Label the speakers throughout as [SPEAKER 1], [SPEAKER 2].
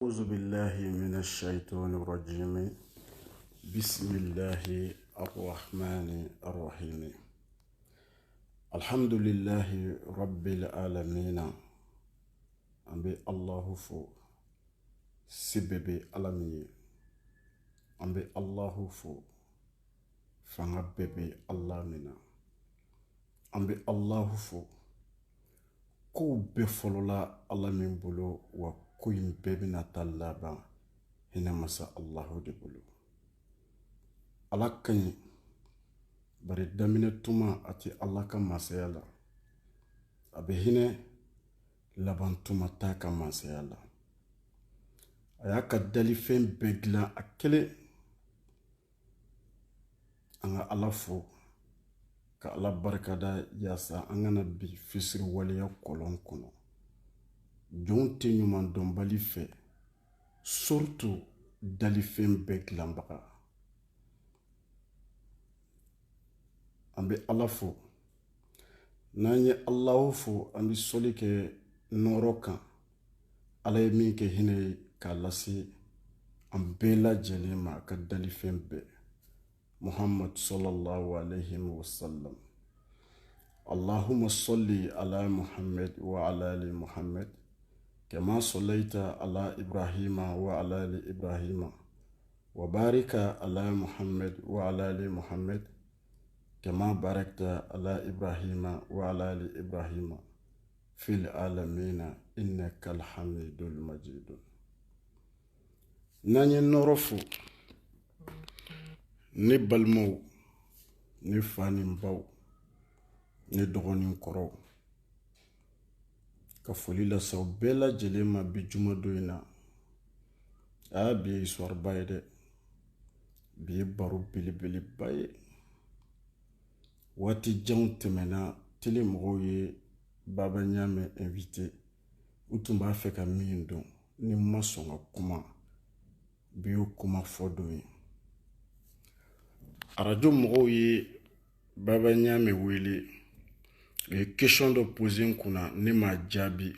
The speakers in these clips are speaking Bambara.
[SPEAKER 1] أعوذ بالله من الشيطان الرجيم. بسم الله الرحمن الرحيم. الحمد لله رب العالمين. أمبي الله فو سبب علمي. أمبي الله فو فنبب الله منا. أمبي الله فو كو بفلولا الله من بلو وكو يمببنا تلابا هنا مسا الله دي بلو. Allah kanyi bari damine tuma ati Allah ka masaya la a bɛ hinɛ laban tuma ta ka masaya la a y'a ka dalifɛn bɛɛ dilan a kelen an ka Allah fo ka Allah barikada yaasa an kana bi fisiri waleya kɔlɔn kɔnɔ jɔn tɛ ɲuman dɔnbali fɛ surtout dalifɛn bɛɛ dilanbaga. An bɛ Allah fo n'an ye Allah fo an bɛ sɔli kɛ nɔɔrɔ kan Allah ye min kɛ hinɛ ye k'a lase an bɛɛ lajɛlen ma a ka dalifɛn bɛɛ Muhammad sallallahu alayhi wa sallam. Allahumma salli ala Muhammad wa ala ali Muhammad kama sallaita ala Ibrahima wa ala ali Ibrahima wa barika ala Muhammad wa ala ali Muhammad كما باركت على إبراهيم وعلى آل إبراهيم في العالمين إنك الحميد المجيد. ناني نورفو ني بالمو ني فاني مباو ني دوغوني كورو كفولي لا سو بلا جليما بجوما دوينا ابي سوار بايده بي بارو بيلي بيلي باي Wati janw tɛmɛna tele mɔgɔw ye Baba Ɲame invité u tun b'a fɛ ka min dɔn ni ma sɔn ka kuma bi y'o kuma fɔ don ye arajo mɔgɔw ye Baba Ɲame wele u ye question dɔ posé n kunna ne m'a jaabi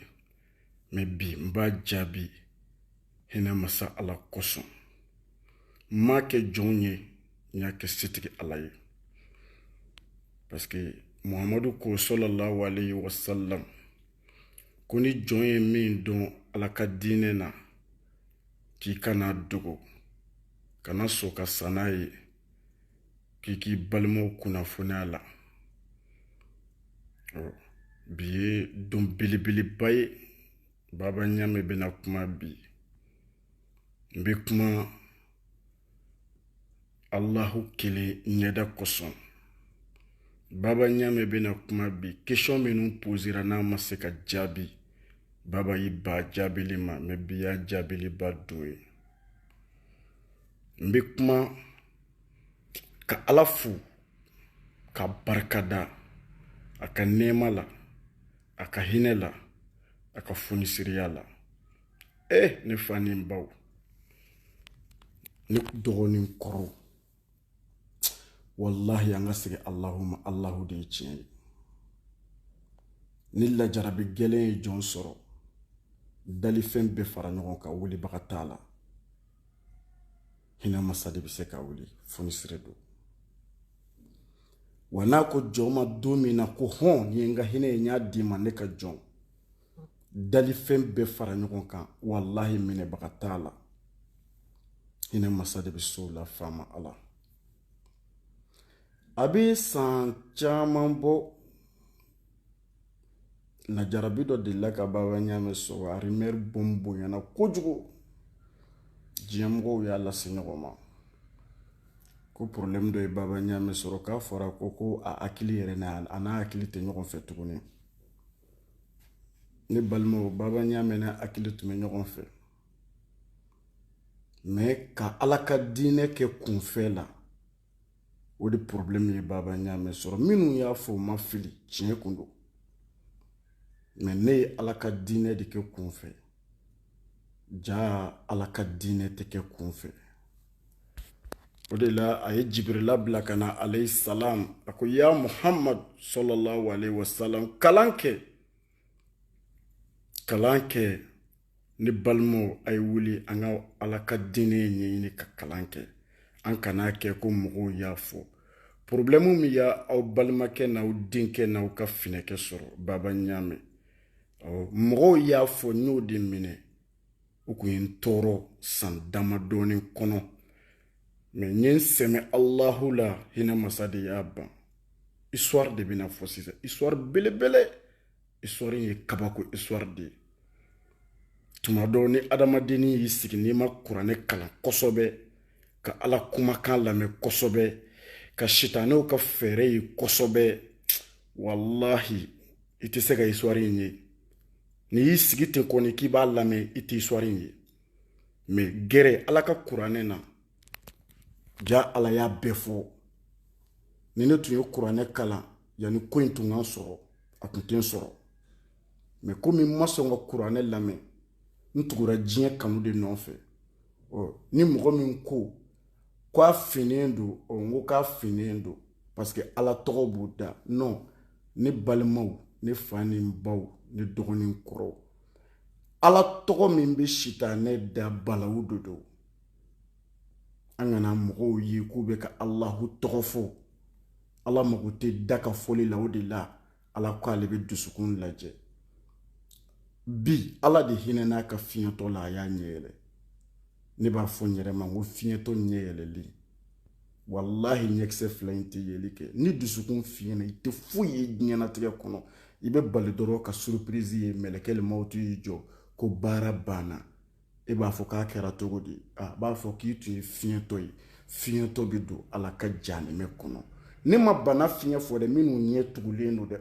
[SPEAKER 1] mais bi n b'a jaabi hinɛ masa Ala kosɔn n m'a kɛ jɔn ye n y'a kɛ setigi Ala ye. Parce que Muhammadu ko sallallahu alayhi wa sallam ko ni jɔn ye min dɔn Ala ka diinɛ na k'i kana dogo kana sɔn ka sa n'a ye k'i balimaw kunnafoniya la bi ye don belebeleba ye Baba Ɲame bɛna kuma bi n bɛ kuma Allahu kelen ɲɛda kosɔn. Baba Ɲame bɛna kuma bi question minnu posera n'a ma se ka jaabi Baba y'i ba jaabili ma mais bi y'a jaabiliba don ye. N bɛ kuma ka Ala fo ka barikada a ka nɛɛma la a ka hinɛ la a ka fonisiriya la ne fa ni n baw ne dɔgɔnin kɔrɔw wallahi an ka segin Allahuma Allahu de ye tiɲɛ ye ni lajarabi gɛlɛn ye jɔn sɔrɔ dalifɛn bɛɛ fara ɲɔgɔn kan welibaga t'a la hinɛ masa de bɛ se ka wuli fonisire don wa n'a ko jɔn ma don min na ko hɔn ni ye n ka hinɛ ye n y'a d'i ma ne ka jɔn dalifɛn bɛɛ fara ɲɔgɔn kan wallahi minɛbaga t'a la hinɛ masa de bɛ so la faama Ala. A bɛ san caman bɔ lajarabi dɔ delila ka Baba Ɲame sɔrɔ a rumeur bonyana kojugu diɲɛmɔgɔw y'a lase ɲɔgɔn ma ko problème dɔ ye Baba Ɲame sɔrɔ k'a fɔra ko a hakili yɛrɛ a n'a hakili tɛ ɲɔgɔn fɛ tuguni ne balimaw Baba Ɲame n'a hakili tun bɛ ɲɔgɔn fɛ mais ka Ala ka diinɛ kɛ kunfɛ la o de problème ye Baba Ɲame sɔrɔ minnu y'a fɔ ma fili tiɲɛ kun don mais ne ye Ala ka diinɛ de kɛ kunfɛ ja Ala ka diinɛ tɛ kɛ kunfɛ o de la a ye Jibirila bila ka na alayhi salam a ko ya Muhammad sallallahu alayhi wa sallam kalan kɛ ni balmo ay wuli an ka ala ka diinɛ ɲɛɲini ka kalan kɛ an kana kɛ ko mɔgɔw y'a fɔ problème min y'a aw balimakɛ n'aw denkɛ n'aw ka finɛkɛ sɔrɔ Baba Ɲame mɔgɔw y'a fɔ n y'o de minɛ u kun ye n tɔɔrɔ san damadɔni kɔnɔ mais n ye n sɛmɛ Alahu la hinɛ masa de y'a ban histoire de bɛna fɔ sisan histoire belebele histoire ye kabako histoire de ye tuma dɔw ni adamadenni y'i sigi n'i ma kuranɛ kalan kosɛbɛ ka ala kumakan lamɛn kosɛbɛ ka sitanɛw ka fɛɛrɛ ye kosɛbɛ wallahi i tɛ se ka histoire in ye ni y'i sigi ten kɔni k'i b'a lamɛn i tɛ histoire in ye mais gɛrɛ ala ka kuranɛ na ja ala y'a bɛɛ fɔ ni ne tun ye kuranɛ kalan yanni ko in tun ka sɔrɔ a tun tɛ n sɔrɔ mais komi n ma sɔn ka kuranɛ lamɛn n tugura diɲɛ kanu de nɔfɛ ni mɔgɔ min ko k'a finnen don n ko k'a finnen don parce que ala tɔgɔ b'o da non ne balimaw ne fa ni n baw ne dɔgɔnin kɔrɔw ala tɔgɔ min bɛ sitanɛ da balawu de don an kana mɔgɔw ye k'u bɛ ka alahu tɔgɔ fɔ ala mago tɛ da ka fɔli la o de la ala ko ale bɛ dusukun lajɛ bi ala de hinɛ n'a ka fiɲɛtɔ la a y'a ɲɛ yɛlɛ ne b'a fɔ n yɛrɛ ma n ko fiɲɛtɔ ɲɛ yɛlɛli wallahi ɲɛkisɛ fila in tɛ yeli kɛ ni dusukun fiɲɛna i tɛ foyi ye diɲɛnatigɛ kɔnɔ i bɛ bali dɔrɔn ka surprise ye mɛlɛkɛ mawutu y'i jɔ ko baara banna e b'a fɔ k'a kɛra cogo di a b'a fɔ k'i tun ye fiɲɛtɔ ye fiɲɛtɔ bɛ don ala ka janimɛ kɔnɔ ne ma bana fiɲɛ fɔ dɛ minnu ɲɛ tugulen don dɛ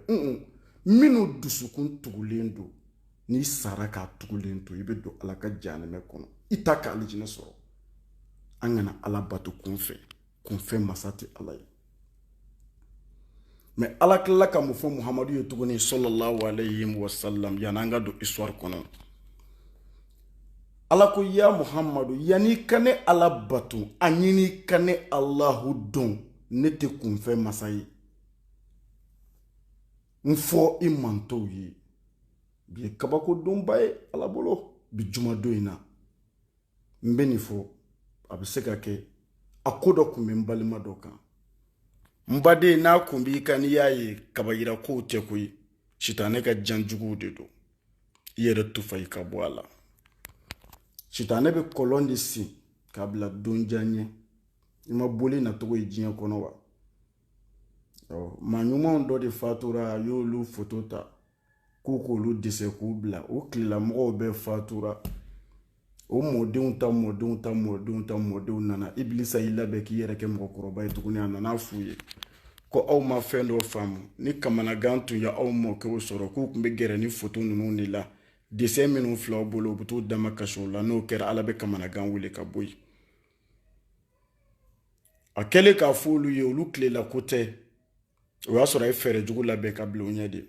[SPEAKER 1] minnu dusukun tugulen don n'i sara k'a tugulen to i bɛ don ala ka janimɛ kɔnɔ i ta ka alijinɛ sɔrɔ an kana ala bato kunfɛ masa tɛ ala ye mais ala tilala ka mun fɔ muhamadu ye tuguni sallallahu alayhi wa sallam yanni an ka don histoire kɔnɔ ala ko ya muhamadu yanni ka ne ala bato a ɲini ka ne alahu dɔn ne tɛ kunfɛ masa ye n fɔ i mantɔw ye bi ye kabako donba ye ala bolo bi jumadon in na n bɛ nin fɔ a bɛ se ka kɛ a ko dɔ tun bɛ n balima dɔ kan n baden n'a kun b'i kan n'i y'a ye kabayira kow tɛ koyi sitanɛ ka janjuguw de don i yɛrɛ tufa i ka bɔ a la sitanɛ bɛ kɔlɔn de sen k'a bila don jan ɲɛ i ma boli nacogo ye diɲɛ kɔnɔ wa maa ɲumanw dɔ de fatura a y'olu foto ta k'u k'olu dɛsɛ k'u bila o tilelamɔgɔw bɛɛ fatura o mɔdenw nana ibilisa y'i labɛn k'i yɛrɛ kɛ mɔgɔkɔrɔba ye tuguni a nana f'u ye ko aw ma fɛn dɔ faamu ni kamanagan tun ye aw mɔkɛw sɔrɔ k'u tun bɛ gɛrɛ ni foto ninnu de la dessin minnu filaw bolo u bɛ t'u dama kasi o la n'o kɛra ala bɛ kamanagan wele ka bɔ yen a kɛlen k'a fɔ olu ye olu tilela ko tɛ o y'a sɔrɔ a ye fɛɛrɛ jugu labɛn ka bila u ɲɛ de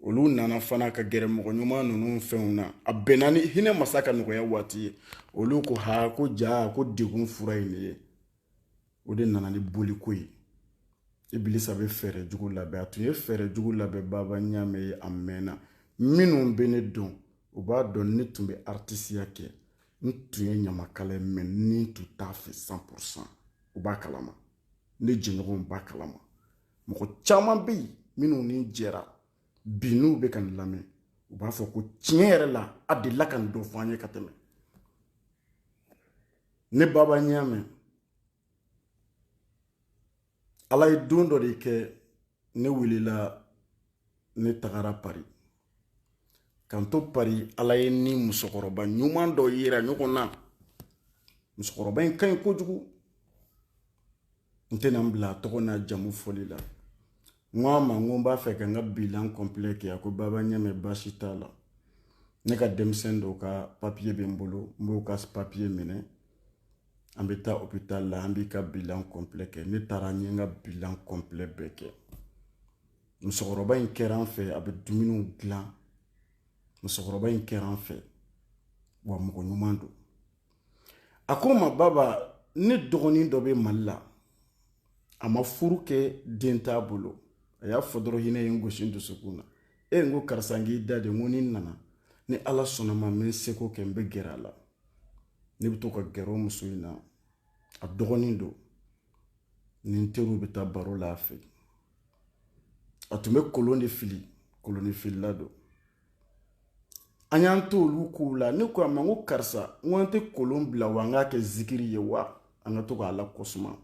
[SPEAKER 1] olu nana fana ka gɛrɛ mɔgɔ ɲuman ninnu fɛnw na a bɛnna ni hinɛ masa ka nɔgɔya waati ye olu ko ko ja ko degun fura in de ye o de nana ni boliko ye ibilisa bɛ fɛɛrɛ jugu labɛn a tun ye fɛɛrɛ jugu labɛn Baba Ɲame ye a mɛnna minnu bɛ ne dɔn u b'a dɔn ne tun bɛ artisiya kɛ n tun ye ɲamakala ye mais ni tun t'a fɛ 100% u b'a kalama ne jɛɲɔgɔnw b'a kalama mɔgɔ caman bɛ yen minnu ni jɛra bi n'u bɛ ka nin lamɛn u b'a fɔ ko tiɲɛ yɛrɛ la a delila ka nin dɔ fɔ an ye ka tɛmɛ ne Baba Ɲame ala ye don dɔ de kɛ ne welela ne tagara Paris kan to Paris ala ye ni musokɔrɔba ɲuman dɔ yira ɲɔgɔn na musokɔrɔba in ka ɲi kojugu n tɛna n bila tɔgɔ n'a jamu fɔli la n ko a ma n ko n b'a fɛ ka n ka bilan complet kɛ a ko Baba Ɲame baasi t'a la ne ka denmisɛn dɔw ka papier bɛ n bolo n b'o ka papier minɛ an bɛ taa hôpital la an b'i ka bilan complet kɛ ne taara n ye n ka bilan complet bɛɛ kɛ musokɔrɔba in kɛra an fɛ a bɛ dumuniw dilan musokɔrɔba in kɛra an fɛ wa mɔgɔ ɲuman don a ko n ma Baba ne dɔgɔnin dɔ bɛ Mali la a ma furu kɛ den t'a bolo a y'a fɔ dɔrɔn hinɛ ye n gosi n dusukun na n ko karisa n k'i da de n ko ni nana ni ala sɔnna ma n bɛ seko kɛ n bɛ gɛrɛ a la ne bɛ to ka gɛrɛ o muso in na a dɔgɔnin don ni n teriw bɛ taa baro la a fɛ a tun bɛ kolon de fili koloni filila don an y'an to olu kow la ne ko a ma n ko karisa n ko an tɛ kolon bila wa an k'a kɛ zikiri ye wa an ka to k'a la kosuma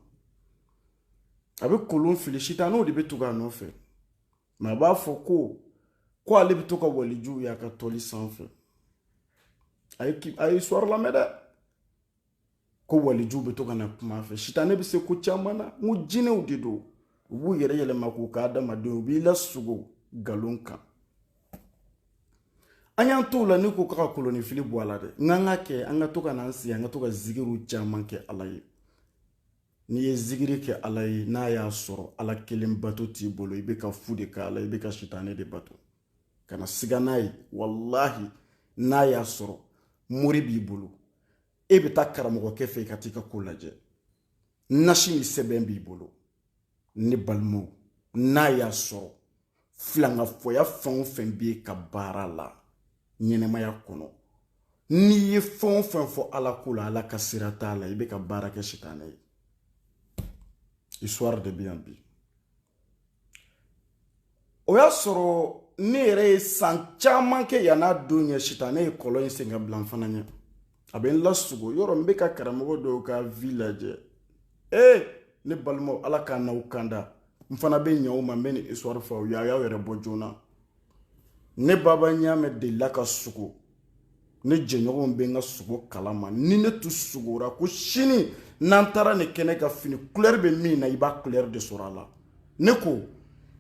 [SPEAKER 1] a bɛ kolon fili sitanɛw de bɛ to k'a nɔfɛ mɛ a b'a fɔ ko ale bɛ to ka walijuw y'a ka tɔli sanfɛ a ye histoire lamɛn dɛ ko walijuw bɛ to ka na kuma a fɛ sitanɛ bɛ se ko caman na n ko jinɛw de don u b'u yɛrɛ yɛlɛma k'u ka adamadenw u b'i lasogo nkalon kan an y'an to la ni ko ka koloni fili bɔ a la dɛ n ka kɛ an ka to ka n'an sigi an ka to ka zikiriw caman kɛ ala ye n'i ye zikiri kɛ ala ye n'a y'a sɔrɔ ala kelen bato t'i bolo i bɛ ka fu de kɛ ala i bɛ ka sitanɛ de bato kana siga n'a ye wallahi n'a y'a sɔrɔ mori b'i bolo e bɛ taa karamɔgɔkɛ fɛ i ka t'i ka ko lajɛ nasi ni sɛbɛn b'i bolo ne balimaw n'a y'a sɔrɔ filangafɔya fɛn o fɛn b'i ka baara la ɲɛnɛmaya kɔnɔ n'i ye fɛn o fɛn fɔ ala ko la ala ka sira t'a la i bɛ ka baara kɛ sitanɛ ye histoire de bɛ yan bi o y'a sɔrɔ ne yɛrɛ ye san caman kɛ yan'a don ɲɛ sitanɛ ye kɔlɔn in sen ka bila n fana ɲɛ a bɛ n lasugo yɔrɔ n bɛ ka karamɔgɔ dɔw ka vie lajɛ ne balimaw ala k'a n'aw kanda n fana bɛ ɲɛ o ma n bɛ nin histoire fɔ aw ye a y'aw yɛrɛ bɔ joona ne baba ɲaamɛ delila ka sugo ne jɛɲɔgɔnw bɛ n ka sugo kalama ni ne tun sugora ko sini n'an taara nin kɛnɛ ka fini couleur bɛ min na i b'a couleur de sɔrɔ a la ne ko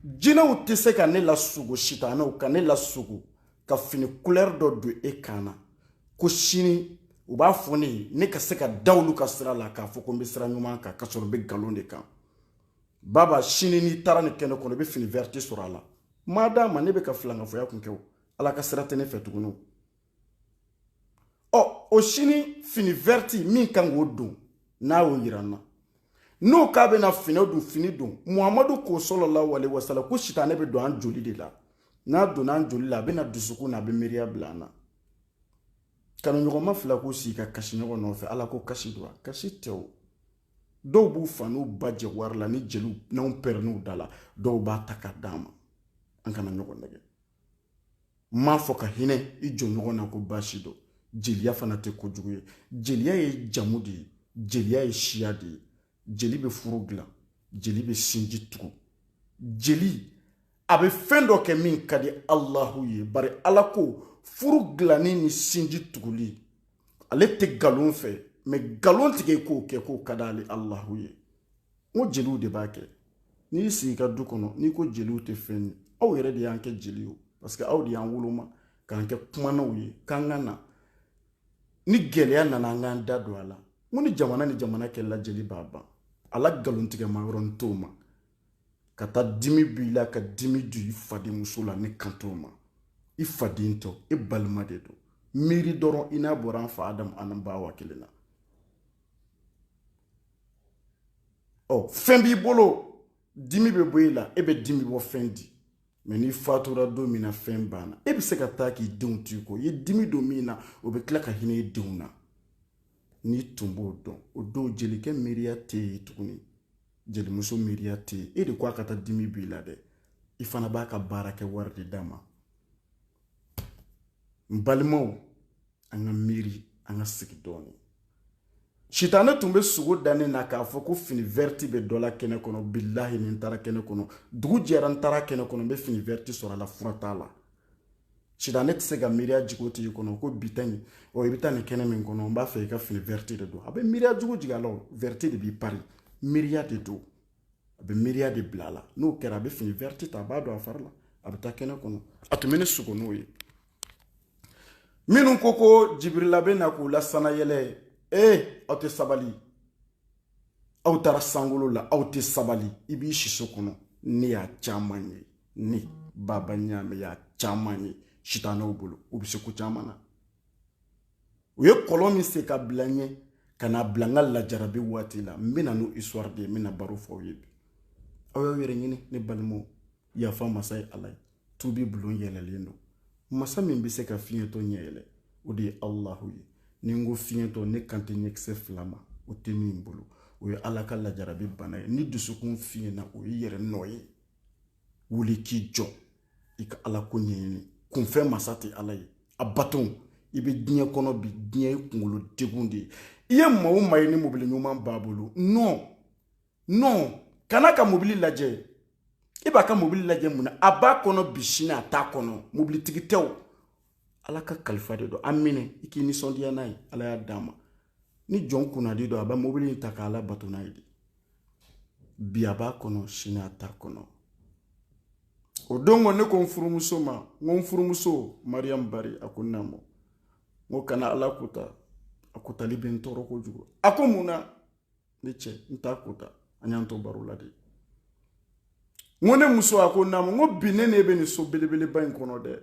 [SPEAKER 1] jinɛw tɛ se ka ne lasugo sitanɛw ka ne lasugo ka fini couleur dɔ don e kan na ko sini u b'a fɔ ne ye ne ka se ka da olu ka sira la k'a fɔ ko n bɛ sira ɲuman kan ka sɔrɔ n bɛ nkalon de kan baba sini n'i taara nin kɛnɛ kɔnɔ i bɛ fini verte sɔrɔ a la maa d'a ma ne bɛ ka filangafɔya kun kɛ o ala ka sira tɛ ne fɛ tuguni o sini fini verte min kan k'o don n'a y'o yira n na n'o k'a bɛna fini don muhamadu ko sallallahu alaihi wasallam ko sitanɛ bɛ don an joli de la n'a donna an joli la a bɛna dusukun na a bɛ miiriya bila an na kanuɲɔgɔnma fila k'u sigi ka kasi ɲɔgɔn nɔfɛ ala ko kasi don wa kasi tɛ o dɔw b'u fa n'u ba jɛ wari la ni jeliw n'anw pɛrɛnn'u da la dɔw b'a ta ka d'an ma an kana ɲɔgɔn nɛgɛ n m'a fɔ ka hinɛ i jɔ ɲɔgɔn na ko baasi don jeliya fana tɛ kojugu ye jeliya ye jamu de ye jeliya ye siya de ye jeli bɛ furu dilan jeli bɛ sinji tugu jeli a bɛ fɛn dɔ kɛ min ka di alahu ye bari ala ko furu dilanni ni sinji tuguli ale tɛ nkalon fɛ mɛ nkalon tigɛ k'o kɛ k'o ka d'ale alahu ye n ko jeliw de b'a kɛ n'i sigi ka du kɔnɔ n'i ko jeliw tɛ fɛn ye aw yɛrɛ de y'an kɛ jeli ye parce que aw de y'an woloma k'an kɛ kumanaw ye k'an ka na ni gɛlɛya nana an k'an da don a la n ko ni jamana kɛla jeli b'a ban ala nkalontigɛ ma yɔrɔ n t'o ma ka taa dimi b'i la ka dimi don i fadenmuso la ne kan t'o ma i faden tɔ i balima de don miiri dɔrɔn i n'a bɔra an fa adamu ani bawa kelen na fɛn b'i bolo dimi bɛ bɔ i la e bɛ dimi bɔ fɛn di mɛ n'i fatura don min na fɛn banna e bɛ se ka taa k'i denw to i kɔ i ye dimi don min na o bɛ tila ka hinɛ i denw na n'i tun b'o dɔn o don jelikɛ miiriya tɛ yen tuguni jelimuso miiriya tɛ yen e de ko a ka taa dimi b'i la dɛ i fana b'a ka baara kɛ wari de d'a ma n balimaw an ka miiri an ka sigi dɔɔnin sitanɛ tun bɛ sogo da ne na k'a fɔ ko fini verte bɛ dɔ la kɛnɛ kɔnɔ bilahi ni n taara kɛnɛ kɔnɔ dugu jɛra n taara kɛnɛ kɔnɔ n bɛ fini verte sɔrɔ a la fura t'a la sitanɛ tɛ se ka miiriya jugu t'i kɔnɔ ko bi ta in i bɛ taa nin kɛnɛ min kɔnɔ n b'a fɛ i ka fini verte de don a bɛ miiriya jugu jigin a la verte de b'i pari miiriya de don a bɛ miiriya de bila a la n'o kɛra a bɛ fini verte ta a b'a don a fari la a bɛ taa kɛnɛ kɔnɔ a tun bɛ ne sogo n'o ye minnu ko jibirila bɛ na k'u lasana yɛlɛ aw tɛ sabali aw taara sankolo la aw tɛ sabali i b'i siso kɔnɔ ne y'a caman ye ne baba ɲaamɛ y'a caman ye sitanɛw bolo u bɛ se ko caman na u ye kɔlɔn min se ka bila n ɲɛ ka n'a bila n ka lajarabi waati la n bɛna n'o histoire de ye n bɛna baro fɔ aw ye bi aw y'aw yɛrɛ ɲini ne balimaw yafa masa ye ala ye tubi bulon yɛlɛlen don masa min bɛ se ka fiɲɛtɔ ɲɛ yɛlɛ o de ye Allahu ye ni n ko fiɲɛtɔ ne kan tɛ ɲɛkisɛ fila ma o tɛ min bolo o ye Ala ka lajarabi bana ye ni dusukun fiɲɛna o ye yɛrɛ nɔ ye wuli k'i jɔ i ka Ala ko ɲɛɲini kunfɛ masa tɛ Ala ye a baton i bɛ diɲɛ kɔnɔ bi diɲɛ ye kunkolo degun de ye i ye maa o maa ye ni mobili ɲuman b'a bolo non kana ka mobili lajɛ i b'a ka mobili lajɛ mun na a b'a kɔnɔ bi sini a t'a kɔnɔ mobilitigi tɛ o Ala ka kalifa de don a minɛ i k'i nisɔndiya n'a ye Ala y'a d'a ma ni jɔn kunnadi don a bɛ mobili in ta k'a Ala bato n'a ye de bi a b'a kɔnɔ sini a t'a kɔnɔ o don ne ko n furumuso ma n ko n furumuso Mariam Bari a ko naamu n ko kana Ala kota a kotali bɛ n tɔɔrɔ kojugu a ko mun na ne cɛ n t'a kota an y'an to baro la de n ko ne muso a ko naamu n ko bi ne bɛ nin so belebeleba in kɔnɔ dɛ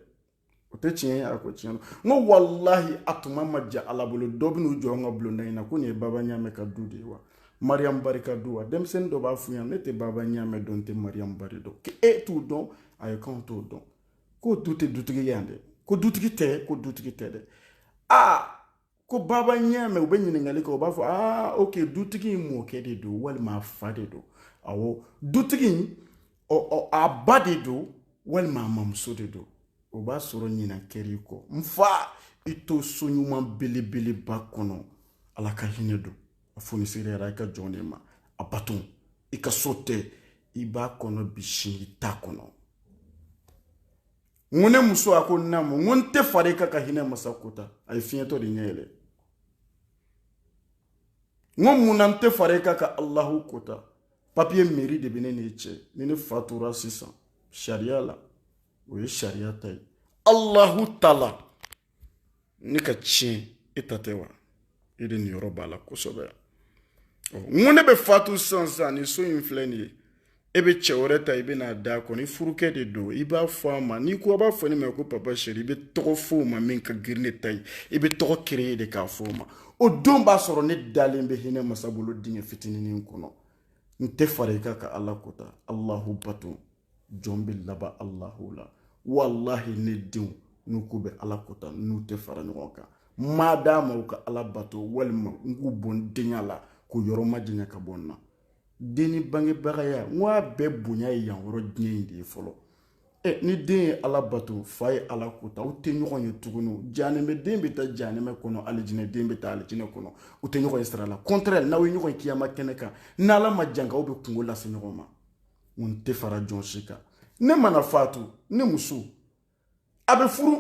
[SPEAKER 1] o tɛ tiɲɛ ye a ko tiɲɛ don n ko wallahi a tuma ma ja Ala bolo dɔ bɛ n'u jɔ an ka bulonda in na ko nin ye Baba Ɲamɛ ka du de ye wa Mariam Bari ka du wa denmisɛnnin dɔ b'a f'u ɲɛna ne tɛ Baba Ɲamɛ dɔn n tɛ Mariam Bari dɔn e t'u dɔn a ye k'anw t'o dɔn k'o du tɛ dutigi yan dɛ ko dutigi tɛ dɛ ko Baba Ɲamɛ u bɛ ɲininkali kɛ u b'a fɔ ok dutigi in mɔkɛ de don walima a fa de don awɔ dutigi in a ba de don walima a mamuso de don o b'a sɔrɔ ɲina kɛr'i kɔ n fa i to so ɲuman belebeleba kɔnɔ Ala ka hinɛ don a fonisere yɛrɛ i ka jɔn de ma a baton i ka so tɛ i b'a kɔnɔ bi sini i t'a kɔnɔ n ko ne muso a ko naamu n ko n tɛ fara i kan ka hinɛ masa kota a ye fiɲɛtɔ de ɲɛ yɛlɛ n ko mun na n tɛ fara i kan ka Allahu kota papiye mairie de bɛ ne n'i cɛ ni ne fatura sisan sariya la o ye sariya ta ye Allahu taala ne ka tiɲɛ e ta tɛ wa e de nin yɔrɔ b'a la kosɛbɛ n ko ne bɛ fatu sisan ni so in filɛ nin ye e bɛ cɛ wɛrɛ ta i bɛ n'a da kɔnɔ i furukɛ de don i b'a fɔ a ma n'i ko a b'a fɔ ne ma ko papa chéri i bɛ tɔgɔ fɔ o ma min ka girin ne ta ye i bɛ tɔgɔ créer de k'a fɔ o ma o don b'a sɔrɔ ne dalen bɛ hinɛ masa bolo dingɛ fitinin kɔnɔ n tɛ fara i kan ka Ala kota Allahu bato jɔn bɛ laban Allahu la wallahi ne denw n'u ko bɛ Ala kota n'u tɛ fara ɲɔgɔn kan maa d'a ma u ka Ala bato walima n k'u bɔ n denya la k'u yɔrɔ ma janya ka bɔ n na den ni bangebagaya n ko a bɛɛ bonya ye yan yɔrɔ diɲɛ in de ye fɔlɔ ni den ye Ala bato fa ye Ala kota u tɛ ɲɔgɔn ye tuguni jahanɛmɛ den bɛ taa jahanɛmɛ kɔnɔ alijinɛ den bɛ taa alijinɛ kɔnɔ u tɛ ɲɔgɔn ye sira la contraire n'aw ye ɲɔgɔn ye kiyama kɛnɛ kan n'Ala ma jan aw bɛ kungo lase ɲɔgɔn ma n tɛ fara jɔn si kan ne mana fatu ne muso a bɛ furu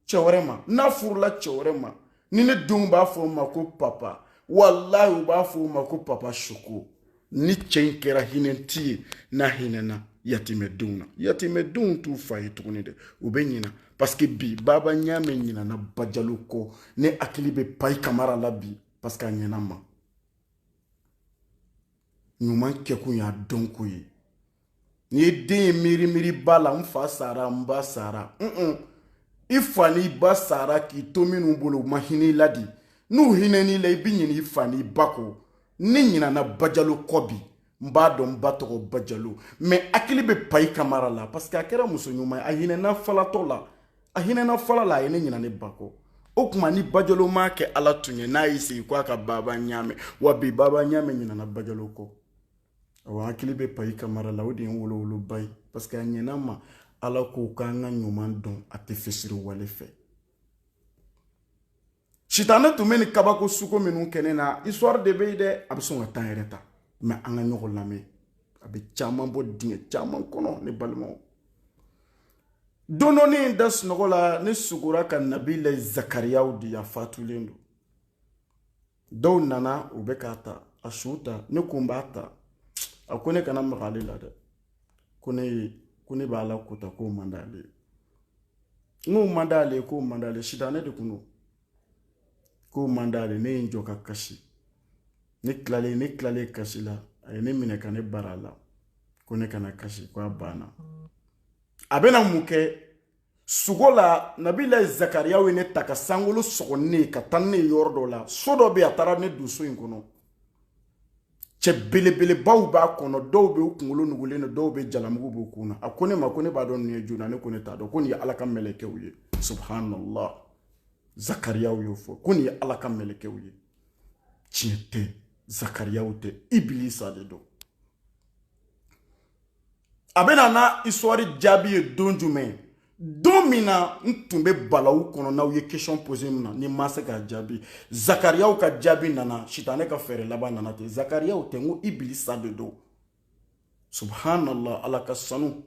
[SPEAKER 1] cɛ wɛrɛ ma n'a furula cɛ wɛrɛ ma ni ne denw b'a fɔ o ma ko papa wallahi u b'a fɔ o ma ko papa Soko ni cɛ in kɛra hinɛti ye n'a hinɛna yatimɛdenw t'u fa ye tuguni dɛ u bɛ ɲina parce que bi Baba Ɲamɛ ɲinana Bajalo kɔ ne hakili bɛ Payi Kamara la bi parce que a ɲɛna ma ɲuman kɛkun y'a dɔn ko ye ni ye den ye miiri ba la n fa sara n ba sara i fa n'i ba sara k'i to minnu bolo u ma hinɛ i la di n'u hinɛn'i la i bɛ ɲinɛ i fa n'i ba kɔ ne ɲinana Bajalo kɔ bi n b'a dɔn n ba tɔgɔ Bajalo mais hakili bɛ Payi Kamara la parce que a kɛra muso ɲuman ye a hinɛna falatɔ la a hinɛna fala la a ye ne ɲinɛ ne ba kɔ o tuma ni Bajalo m'a kɛ Ala tun ye n'a y'i sigi k'a ka Baba Ɲamɛ wa bi Baba Ɲamɛ ɲinana Bajalo kɔ awɔ hakili bɛ Payi Kamara la o de ye n wolowoloba ye parce que a ɲɛna ma Ala ko k'an ka ɲuman dɔn a tɛ fɛsiri wale fɛ sitanɛ tun bɛ ni kabako suko minnu kɛ ne na histoire de bɛ yen dɛ a bɛ sɔn ka temps yɛrɛ ta mais an ka ɲɔgɔn lamɛn a bɛ caman bɔ dingɛ caman kɔnɔ ne balimaw don dɔ ne da sunɔgɔ la ne sugora ka Nabila Zakariyaw di a fatulen don dɔw nana u bɛ k'a ta a su ta ne ko n b'a ta a ko ne kana maga ale la dɛ ko ne b'a la kota k'o man d'ale ye n k'o man d'ale k'o man d'ale sitanɛ de kun don k'o man d'ale ne ye n jɔ ka kasi ne tilalen kasi la a ye ne minɛ ka ne bara la ko ne kana kasi ko a banna a bɛna mun kɛ sugo la Nabila Zakariyaw ye ne ta ka sankolo sɔgɔ ne ka taa ne yɔrɔ dɔ la so dɔ bɛ a taara ne don so in kɔnɔ cɛ belebelebaw b'a kɔnɔ dɔw bɛ u kunkolo nugulen don dɔw bɛ jalamugu b'u kun na a ko ne ma ko ne b'a dɔn nin ye jona ne ko ne t'a dɔn ko nin ye ala ka mɛlɛkɛw ye subhanallah zakariyaw y'o fɔ ko nin ye ala ka mɛlɛkɛw ye tiɲɛ tɛ zakariyaw tɛ ibilisa de don a bɛna n'a histoire jaabi ye don jumɛn don min na n tun bɛ balawu kɔnɔ n'aw ye question posé min na ni ma se k'a jaabi zakariyaw ka jaabi nana sitanɛ ka fɛɛrɛ laban nana ten zakariyaw tɛ n ko ibilisa de don subhanallah ala ka sanu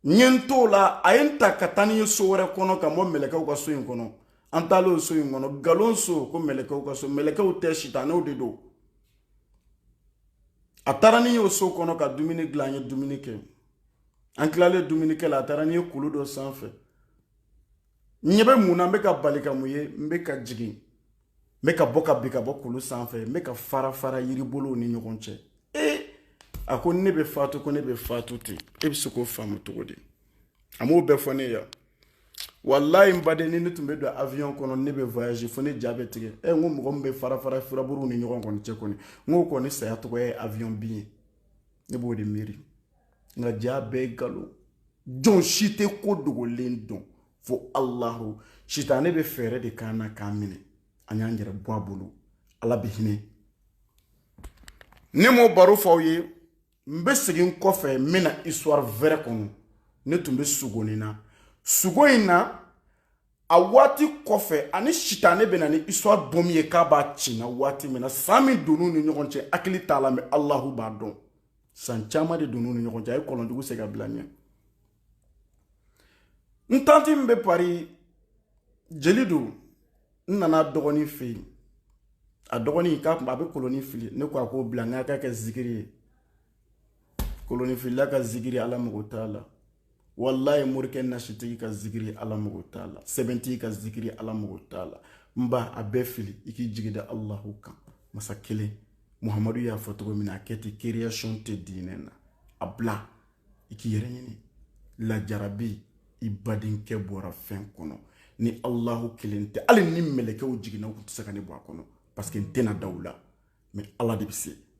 [SPEAKER 1] n ye n t'o la a ye n ta ka taa ni ye so wɛrɛ kɔnɔ ka bɔ mɛlɛkɛw ka so in kɔnɔ an taalen o so in kɔnɔ galon so ko mɛlɛkɛw ka so mɛlɛkɛw tɛ sitanɛw de don a taara ni ye o so kɔnɔ ka dumuni dilan an ye dumuni kɛ an tilalen dumuni kɛ la a taara ni ye kulu dɔ sanfɛ n ɲɛ bɛ mun na n bɛ ka bali ka mun ye n bɛ ka jigin n bɛ ka bɔ ka bin ka bɔ kulu sanfɛ n bɛ ka fara fara yiribolow ni ɲɔgɔn cɛ a ko ne bɛ faatu ko ne bɛ faatu ten e bɛ se k'o faamu cogo di a m'o bɛɛ fɔ ne ye wallahi n baden ni ne tun bɛ don avion kɔnɔ ne bɛ voyage fo ne ja bɛ tigɛ n ko mɔgɔ min bɛ fara fara furaburuw ni ɲɔgɔn kɔni cɛ kɔni n k'o kɔni saya tɔgɔ ye avion bin ye ne b'o de miiri nka ja bɛɛ ye nkalon jɔn si tɛ ko dogolen dɔn fo alahu sitanɛ bɛ fɛɛrɛ de k'an na k'an minɛ an y'an yɛrɛ bɔ a bolo ala bɛ hinɛ ne m'o baro fɔ aw ye n bɛ segin kɔfɛ n bɛ na histoire wɛrɛ kɔnɔ ne tun bɛ Sugoni na sugo in na a waati kɔfɛ ani sitanɛ bɛ na ni histoire bɔ min ye k'a b'a ci na waati min na san min donn'u ni ɲɔgɔn cɛ hakili t'a la mɛ alahu b'a dɔn san caman de donn'u ni ɲɔgɔn cɛ a ye kɔlɔnjugu se ka bila ɲɛ n tanti min bɛ Paris jeli don n nana dɔgɔnin fɛ yen a dɔgɔnin k'a a bɛ kolonin fili ne ko a k'o bila n k'a kɛ zikiri ye kolonin filila ka zikiri ala mago t'a la wallahi morikɛ nasitigi ka zikiri ala mago t'a la sɛbɛntigi ka zikiri ala mago t'a la n ba a bɛɛ fili i k'i jigi da alahu kan masa kelen muhamadu y'a fɔ cogo min na a kɛ ten création tɛ diinɛ na a bila i k'i yɛrɛ ɲini lajarabi i badenkɛ bɔra fɛn kɔnɔ ni alahu kelen tɛ hali ni mɛlɛkɛw jiginna u tun tɛ se ka ne bɔ a kɔnɔ parce que n tɛna da u la mais ala de bɛ se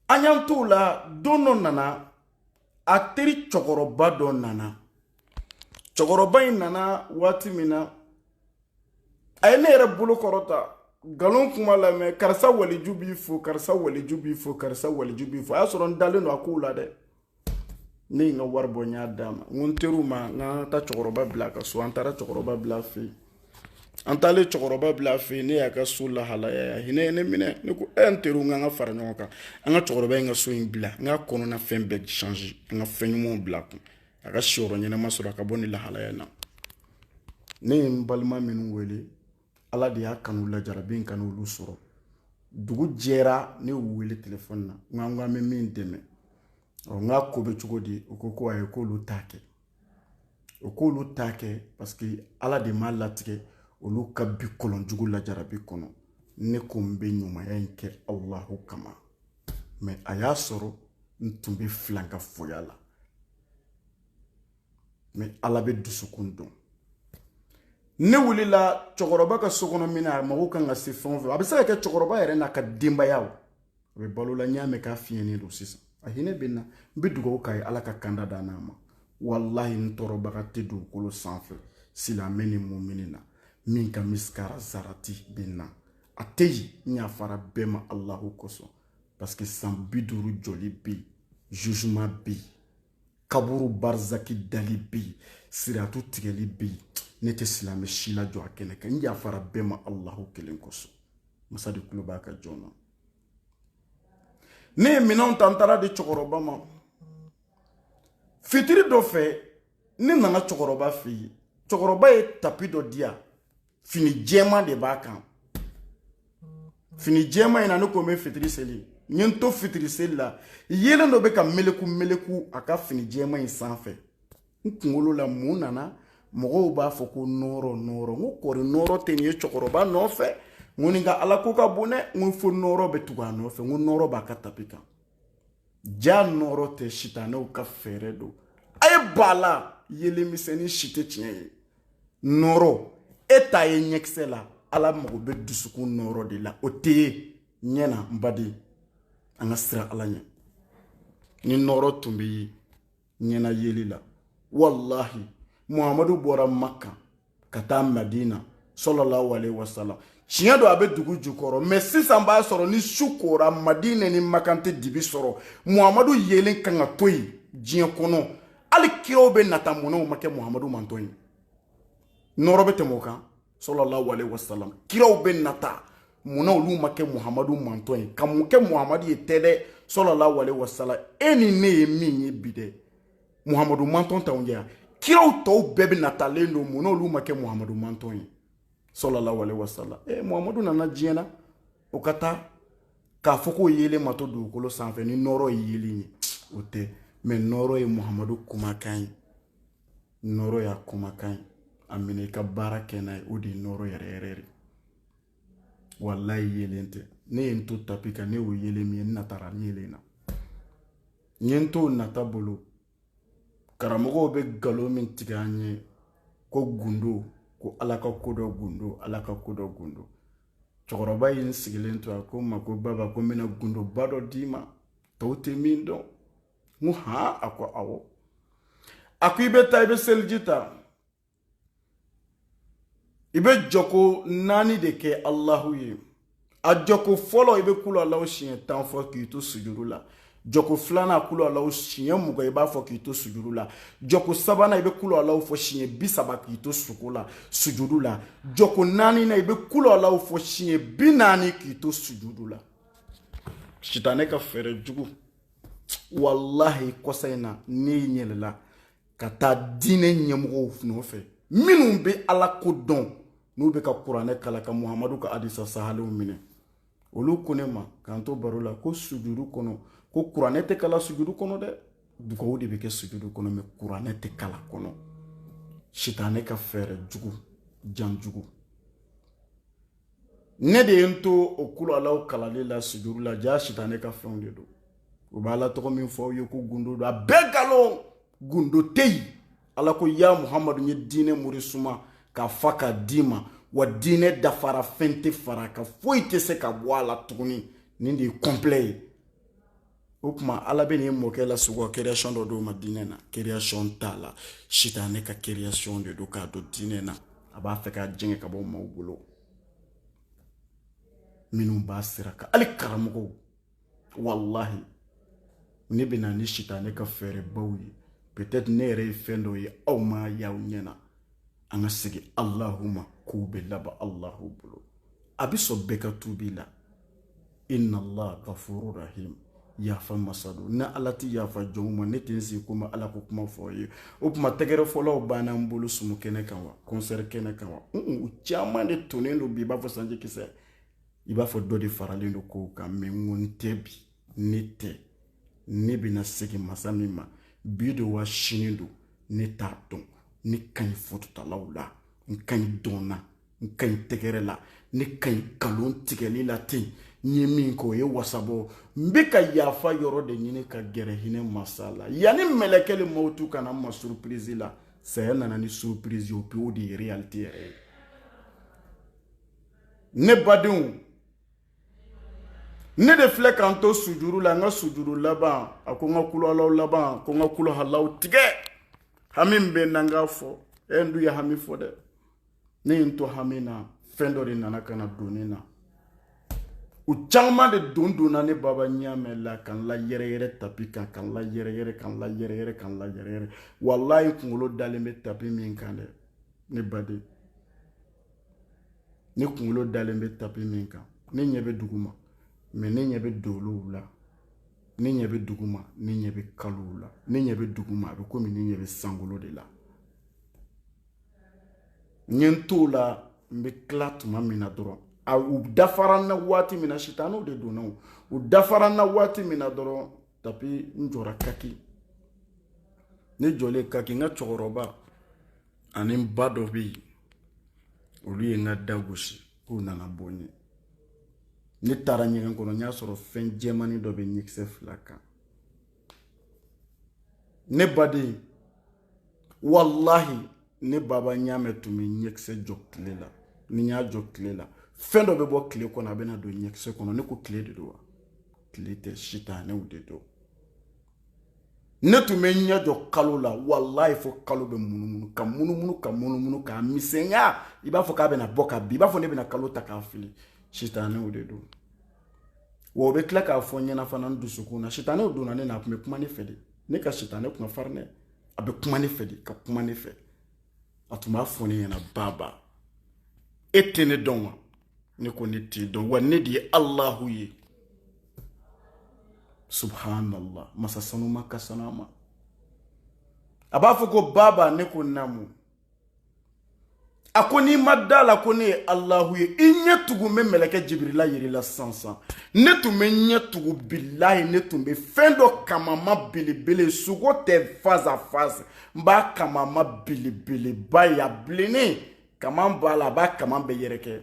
[SPEAKER 1] an y'an t'o la don dɔ nana a teri cɛkɔrɔba dɔ nana cɛkɔrɔba in nana waati min na a ye ne yɛrɛ bolo kɔrɔta nkalon kuma lamɛn karisa waliju b'i fo karisa waliju b'i fo karisa waliju b'i fo a y'a sɔrɔ n dalen don a kow la dɛ ne ye n ka wari bɔ n y'a d'a ma n ko n teriw ma n ka taa cɛkɔrɔba bila a ka so an taara cɛkɔrɔba bila a fɛ yen an taalen cɛkɔrɔba bila a fɛ yen ne y'a ka so lahalaya hinɛ ye ne minɛ ne ko n teriw n ka fara ɲɔgɔn kan an ka cɛkɔrɔba in ka so in bila n ka kɔnɔna fɛn bɛɛ change an ka fɛn ɲumanw bila a kun a ka siyɔrɔ ɲɛnama sɔrɔ a ka bɔ nin lahalaya na ne ye n balima minnu wele ala de y'a kanu lajarabi in kanu olu sɔrɔ dugu jɛra ne y'u wele telefɔni na n k'an bɛ min dɛmɛ n k'a ko bɛ cogo di u ko ko ayi k'olu t'a kɛ o k'olu t'a kɛ parce que ala de m'a latigɛ olu ka bi kɔlɔnjugu lajarabi kɔnɔ ne ko n bɛ ɲumanya in kɛ alahu kama mais a y'a sɔrɔ n tun bɛ filan ka foya la mais ala bɛ dusukun dɔn ne wulila cɛkɔrɔba ka so kɔnɔ min na a mago kan ka se fɛn o fɛn a bɛ se ka kɛ cɛkɔrɔba yɛrɛ n'a ka denbaya o a bɛ balo la n y'a mɛn k'a fiɲɛnen don sisan a hinɛ bɛ n na n bɛ dugawu k'a ye ala ka kanda da n'a ma wallahi n tɔɔrɔbaga tɛ dugukolo sanfɛ silamɛ ni mumini na min ka miskara zarati bɛ n na a tɛ yen n y'a fara bɛɛ ma alahu kosɔn parce que san 50 jɔli bɛ yen jugement bɛ yen kaburu barzaki dali bɛ yen siratu tigɛli bɛ yen ne tɛ silamɛ si la jɔ a kɛnɛ kan n y'a fara bɛɛ ma alahu kelen kosɔn masa de tulo b'a ka jɔn na ne ye minɛnw ta n taara di cɛkɔrɔba ma fitiri dɔ fɛ ne nana cɛkɔrɔba fɛ yen cɛkɔrɔba ye tapi dɔ di yan fini jɛman de b'a kan fini jɛman in na ne ko n bɛ fitiri seli n ye n to fitiri seli la yelen dɔ bɛ ka meleku a ka fini jɛman in sanfɛ n kunkolo la mun nana mɔgɔw b'a fɔ ko nɔɔrɔ n ko kɔri nɔɔrɔ tɛ nin ye cɛkɔrɔba nɔfɛ n ko nin ka ala ko ka bon dɛ n ko fo nɔɔrɔ bɛ tugu a nɔfɛ n ko nɔɔrɔ b'a ka tapi kan ja nɔɔrɔ tɛ sitanɛw ka fɛɛrɛ don a ye ba la yelen misɛnnin si tɛ tiɲɛ ye nɔɔrɔ e ta ye ɲɛkisɛ la ala mago bɛ dusukun nɔrɔ de la o tɛ ye ɲɛ na n baden an ka sira ala ɲɛ ni nɔrɔ tun bɛ ye ɲɛna yeli la wallahi muhamadu bɔra Makka ka taa Madina sallallahu alaihi wasallam tiɲɛ don a bɛ dugu jukɔrɔ mais sisan b'a sɔrɔ ni su kora Madina ni Makka tɛ dibi sɔrɔ muhamadu yelen kan ka to yen diɲɛ kɔnɔ hali kiraw bɛ nata munna o ma kɛ muhamadu man to yen nɔrɔ bɛ tɛmɛ o kan sallallahu alaihi wasallam kiraw bɛ nata munna olu ma kɛ muhamadu man to yen ka mun kɛ muhamadu ye tɛ dɛ sallallahu alaihi wasallam e ni ne ye min ye bi dɛ muhamadu manton t'anw jɛ yan kiraw tɔw bɛɛ bɛ natalen don munna olu ma kɛ muhamadu manton ye sallallahu alaihi wasallam muhamadu nana diɲɛ na o ka taa k'a fɔ k'o yelen ma to dugukolo sanfɛ ni nɔrɔ ye yelen ye o tɛ mais nɔrɔ ye muhamadu kumakan ye nɔrɔ y'a kumakan ye a minɛ i ka baara kɛ n'a ye o de ye nɔrɔ yɛrɛ yɛrɛ de wallahi yelen tɛ ne ye n to tapi kan ne y'o yelen min ye n natara yelen na n ye n to nata bolo karamɔgɔw bɛ nkalon min tigɛ an ye ko gundo ko ala ka ko dɔ gundo ala ka ko dɔ gundo cɛkɔrɔba ye n sigilen to a ko n ma ko baba ko n bɛna gundoba dɔ d'i ma tɔw tɛ min dɔn n ko han a ko awɔ a ko i bɛ taa i bɛ seliji ta i bɛ jɔko 4 de kɛ Allahu ye a jɔko fɔlɔ i bɛ kulu Alahu siɲɛ 10 fɔ k'i to sujudu la jɔko 2nan kulu Alahu siɲɛ 20 i b'a fɔ k'i to sujudu la jɔko 3nan i bɛ kulu Alahu fɔ siɲɛ 30 k'i to sujudu la jɔko 4nan i bɛ kulu Alahu fɔ siɲɛ 40 k'i to sujudu la sitanɛ ka fɛrɛ jugu wallahi kɔsa in na ne ɲɛlɛla ka taa diinɛ ɲɛmɔgɔw nɔfɛ minnu bɛ ala ko dɔn n'u bɛ ka kuranɛ kala ka muhamadu ka hadisa sahalenw minɛ olu ko ne ma k'an to baro la ko sujudu kɔnɔ ko kuranɛ tɛ kala sujudu kɔnɔ dɛ dugawu de bɛ kɛ sujudu kɔnɔ mais kuranɛ tɛ kala kɔnɔ sitanɛ ka fɛrɛ jugu jan jugu ne de ye n to o kulu alaw kalali la sujudu la ja sitanɛ ka fɛnw de don u b'a la tɔgɔ min fɔ aw ye ko gundo don a bɛɛ galon gundo tɛ yen ala ko ya muhamadu ye diinɛ mori suma ka fa ka di ma wa diinɛ dafara fɛn tɛ fara ka foyi tɛ se ka bɔ a la tuguni nin de ye complet ye o kuma ala bɛ nin mɔkɛ la sugu création dɔ d'o ma diinɛ na création t'a la sitanɛ ka création de don k'a don diinɛ na a b'a fɛ k'a jɛngɛ ka bɔ maaw bolo minnu b'a sira kan hali karamɔgɔw wallahi ne bɛ na ni sitanɛ ka fɛɛrɛbaw ye peut-être ne yɛrɛ ye fɛn dɔ ye aw ma y'aw ɲɛna an ka segin Allahuma k'u bɛ laban Allahu bolo a bɛ sɔn bɛɛ ka tuubi la inna Allah gafuru rahim yafa masa don ni ala tɛ yafa jɔnw ma ne tɛ n sigi ko ma ala ko kuma fɔ ye o tuma tɛgɛrɛ fɔlaw banna n bolo sumu kɛnɛ kan wa concert kɛnɛ kan wa u caman de tonnen don bi i b'a fɔ sanji kisɛ i b'a fɔ dɔ de faralen don kow kan mais n ko n tɛ bi ne tɛ ne bɛna segin masa min ma bi de wa sini don ne t'a dɔn ne ka ɲi fototalaw la n ka ɲi dɔn na n ka ɲi tɛgɛrɛ la ne ka ɲi nkalon tigɛli la ten n ye min kɛ o ye wasabɔ n bɛ ka yafa yɔrɔ de ɲini ka gɛrɛ hinɛ masa la yanni mɛlɛkɛ le mawutu kana ma surprise la saya nana ni surprise o pe o de ye réalité yɛrɛ ye ne badenw ne de filɛ k'an to sujuru la n ka sujuru laban a ko n ka kulu alaw laban ko n ka kulu halaw tigɛ hami bɛ n na n k'a fɔ n dun ye hami fɔ dɛ ne ye n to hami na fɛn dɔ de nana ka na don ne na u caman de donna ne baba ɲamɛ la ka n la yɛrɛyɛrɛ tapi kan ka n la yɛrɛyɛrɛ ka n la yɛrɛyɛrɛ ka n la yɛrɛyɛrɛ walayi kunkolo dalen bɛ tapi min kan dɛ ne baden ne kunkolo dalen bɛ tapi min kan ne ɲɛ bɛ dugu ma mais ne ɲɛ bɛ dolow la ne ɲɛ bɛ dugu ma ne ɲɛ bɛ kalow la ne ɲɛ bɛ dugu ma a bɛ komi ne ɲɛ bɛ sankolo de la n ye n t'o la n bɛ tila tuma min na dɔrɔn u dafara n na waati min na sitaniw de donna u dafara n na waati min na dɔrɔn tapi n jɔra kaki ne jɔlen kaki n ka cɛkɔrɔba ani n ba dɔ bɛ yen olu ye n ka da gosi k'u nana bɔ n ye ne taara ɲɛgɛn kɔnɔ n y'a sɔrɔ fɛn jɛmani dɔ bɛ ɲɛkisɛ 2 kan ne baden wallahi ne baba ɲamɛ tun bɛ ɲɛkisɛ jɔ tile la ni y'a jɔ tile la fɛn dɔ bɛ bɔ tile kɔnɔ a bɛ na don ɲɛkisɛ kɔnɔ ne ko tile de don wa tile tɛ sitanɛw de don ne tun bɛ ɲɛ jɔ kalo la walayi fo kalo bɛ munumunu ka munumunu ka munumunu k'a misɛnya i b'a fɔ k'a bɛna bɔ ka bin i b'a fɔ ne bɛna kalo ta k'a fili sitanɛw de don wa o bɛ tila k'a fɔ ɲɛna fana n dusukun na sitanɛw donna ne na a tun bɛ kuma ne fɛ de ne ka sitanɛ kun ka farin dɛ a bɛ kuma ne fɛ de ka kuma ne fɛ a tun b'a fɔ ne ɲɛna baba e tɛ ne dɔn wa ne ko ne t'i dɔn wa ne de ye Alahu ye subhanallah masa sanu ma ka sanu ma a b'a fɔ ko baba ne ko namu a ko n'i ma da la ko ne ye Alahu ye i ɲɛ tugu bɛ mɛlɛkɛ Jibirila yirila sansan ne tun bɛ ɲɛ tugu bilahi ne tun bɛ fɛn dɔ kamama belebele sogo tɛ phase à phase n b'a kamama belebeleba ye a bilennen kama b'a la a b'a kama bɛ yɛrɛkɛ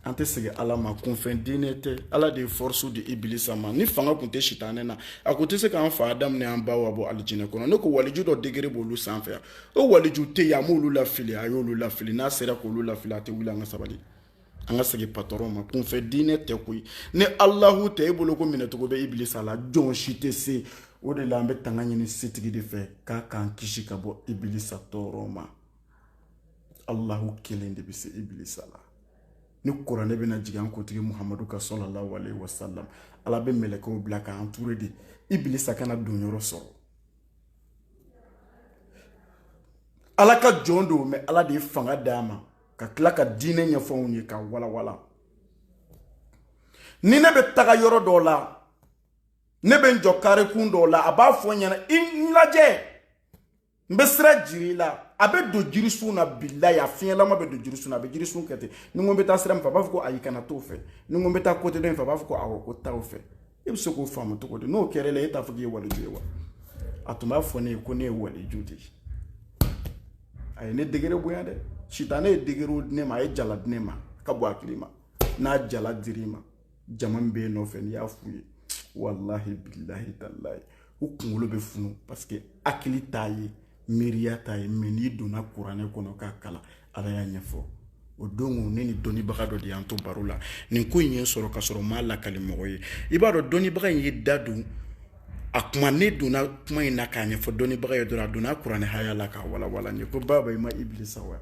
[SPEAKER 1] an tɛ segin ala ma kunfɛn diinɛ tɛ ala de ye force di Ibilisa ma ni fanga kun tɛ sitanɛ na a kun tɛ se k'an fa Adamu ni an ba wa bɔ alijinɛ kɔnɔ ne ko waliju dɔ degré b'olu sanfɛ yan o waliju tɛ yen a m'olu lafili a y'olu lafili n'a sera k'olu lafili a tɛ wuli an ka sabali an ka segin patron ma kunfɛn diinɛ tɛ koyi ni Alahu tɛ e bolo ko minɛcogo bɛ Ibilisa la jɔn si tɛ se o de la an bɛ tanga ɲini setigi de fɛ k'a k'an kisi ka bɔ Ibilisa tɔɔrɔ ma Alahu kelen de bɛ se Ibilisa la ni kuranɛ bɛna jigin an kotigi Muhamadu ka sallallahu alaihi wasallam ala bɛ mɛlɛkɛw bila k'an ture de Ibilisa kana don yɔrɔ sɔrɔ ala ka jɔn don mais ala de ye fanga d'a ma ka tila ka diinɛ ɲɛfɔw ye ka walawala ni ne bɛ taga yɔrɔ dɔw la ne bɛ n jɔ karekun dɔw la a b'a fɔ n ɲɛna i lajɛ n bɛ sira jiri la a bɛ don jirisun na bilayi a fiɲɛlama bɛ don jirisun na a bɛ jirisun kɛ ten ni ko n bɛ taa sira min fɛ a b'a fɔ ko ayi kana t'o fɛ ni ko n bɛ taa côté dɔ in fɛ a b'a fɔ ko awɔ ko taa o fɛ e bɛ se k'o faamu cogo di n'o kɛra la e t'a fɔ k'i ye waliju ye wa a tun b'a fɔ ne ye ko ne ye waliju de ye a ye ne degere bonya dɛ sitanɛ ye degere di ne ma a ye jala di ne ma ka bɔ hakili ma n'a jala dir'i ma jama min bɛ yen nɔfɛ n'i y'a f'u ye walahi bilahi talahi u kunkolo bɛ funu parce que hakili t'a ye miiriya t'a ye mais n'i donna kuranɛ kɔnɔ k'a kalan ala y'a ɲɛfɔ o don ne ni dɔnnibaga dɔ de y'an to baro la nin ko in ye sɔrɔ ka sɔrɔ m'a lakali mɔgɔ ye i b'a dɔn dɔnnibaga in ye da don a kuma ne donna kuma in na k'a ɲɛfɔ dɔnnibaga ye dɔrɔn a donna kuranɛ haya la k'a walawala n ye ko baba i ma Ibilisa wa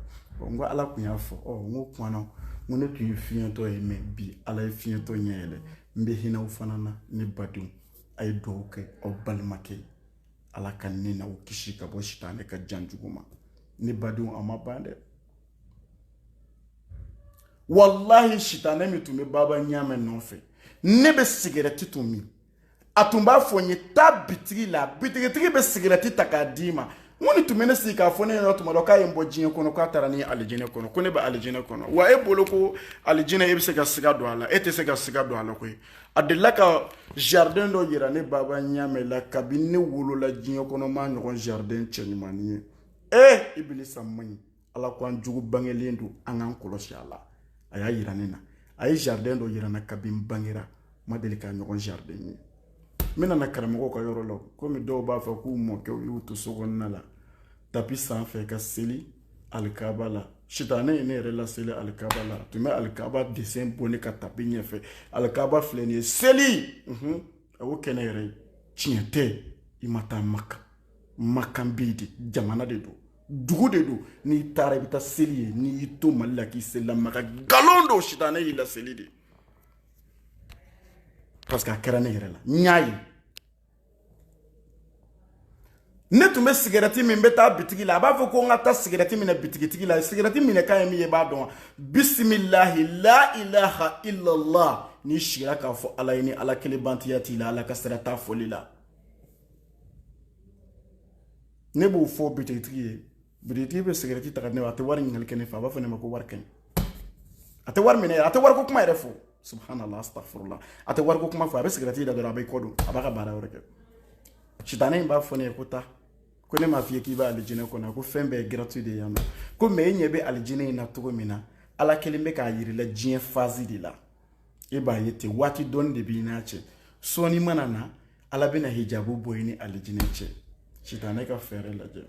[SPEAKER 1] n ko ala tun y'a fɔ n ko kumana n ko ne tun ye fiɲɛtɔ ye mais bi ala ye fiɲɛtɔ ɲɛ yɛlɛ n bɛ hinɛ aw fana na ne badenw a ye dugawu kɛ aw balimakɛ ala ka ne n'aw kisi ka bɔ sitanɛ ka jan jugu ma ne badenw a ma ban dɛ wallahi sitanɛ min tun bɛ baba ɲamɛ nɔfɛ ne bɛ sigɛrɛti tun min a tun b'a fɔ n ye taa bitigi la bitigitigi bɛ sigɛrɛti ta k'a d'i ma n ko ni tun bɛ ne sigi k'a fɔ ne ɲɛna tuma dɔ k'a ye n bɔ diɲɛ kɔnɔ k'a taara ni alijinɛ kɔnɔ ko ne bɛ alijinɛ kɔnɔ wa e bolo ko alijinɛ e bɛ se ka siga don a la e tɛ se ka siga don a la koyi a delila ka jardin dɔ yira ne baba ɲamɛ la kabini ne wolola diɲɛ kɔnɔ m'a ɲɔgɔn jardin cɛ ɲumanni ye Ibilisa man ɲi ala ko an jugu bangelen don an k'an kɔlɔsi a la a y'a yira ne na a ye jardin dɔ yira n na kabini n bangera ma deli k'a ɲɔgɔn jardin ye n bɛna na karamɔgɔw ka yɔrɔ la komi dɔw b'a fɔ k'u mɔkɛw y'u to so kɔnɔna la tapi sanfɛ ka seli alikaba la sitanɛ ye ne yɛrɛ la seli alikaba la tun bɛ alikaba dessin bɔ ne ka tapi ɲɛfɛ alikaba filɛ nin ye seli a y'o kɛ ne yɛrɛ ye tiɲɛ tɛ i ma taa makan bɛ yen de jamana de don dugu de don n'i taara i bɛ taa seli ye n'i y'i to Mali la k'i seli la maka nkalon don sitanɛ y'i la seli de parce que a kɛra ne yɛrɛ la n y'a ye ne tun bɛ sigɛrɛti min bɛ taa bitigi la a b'a fɔ ko n ka taa sigɛrɛti minɛ bitigitigi la sigɛrɛti minɛ kan ye min ye b'a dɔn wa bisimilahi la ilaha illallah n'i sigira k'a fɔ ala ye ni ala kelen bantiya t'i la ala ka sira t'a fɔli la ne b'o fɔ bitigitigi ye bitigitigi bɛ sigɛrɛti ta ka ne ma a tɛ wari ɲininkali kɛ ne fɛ a b'a fɔ ne ma ko wari kaɲi a tɛ wari minɛ a tɛ wari ko kuma yɛrɛ fɔ subhanallah astaghfirullah a tɛ wari ko kuma fɔ a bɛ sigɛrɛti da dɔrɔn a bɛ kɔ don a b'a ka baara wɛrɛ kɛ sitanɛ in b'a fɔ ne ye ko taa ko ne m'a f'i ye k'i bɛ alijinɛ kɔnɔ ko fɛn bɛɛ ye gratuit de yan nɔ ko mais e ɲɛ bɛ alijinɛ in na cogo min na ala kelen bɛ k'a yir'i la diɲɛ phase de la e b'a ye ten waati dɔɔni de b'i n'a cɛ sɔɔni mana na ala bɛna hijabu bɔ i ni alijinɛ cɛ sitanɛ ka fɛɛrɛ lajɛ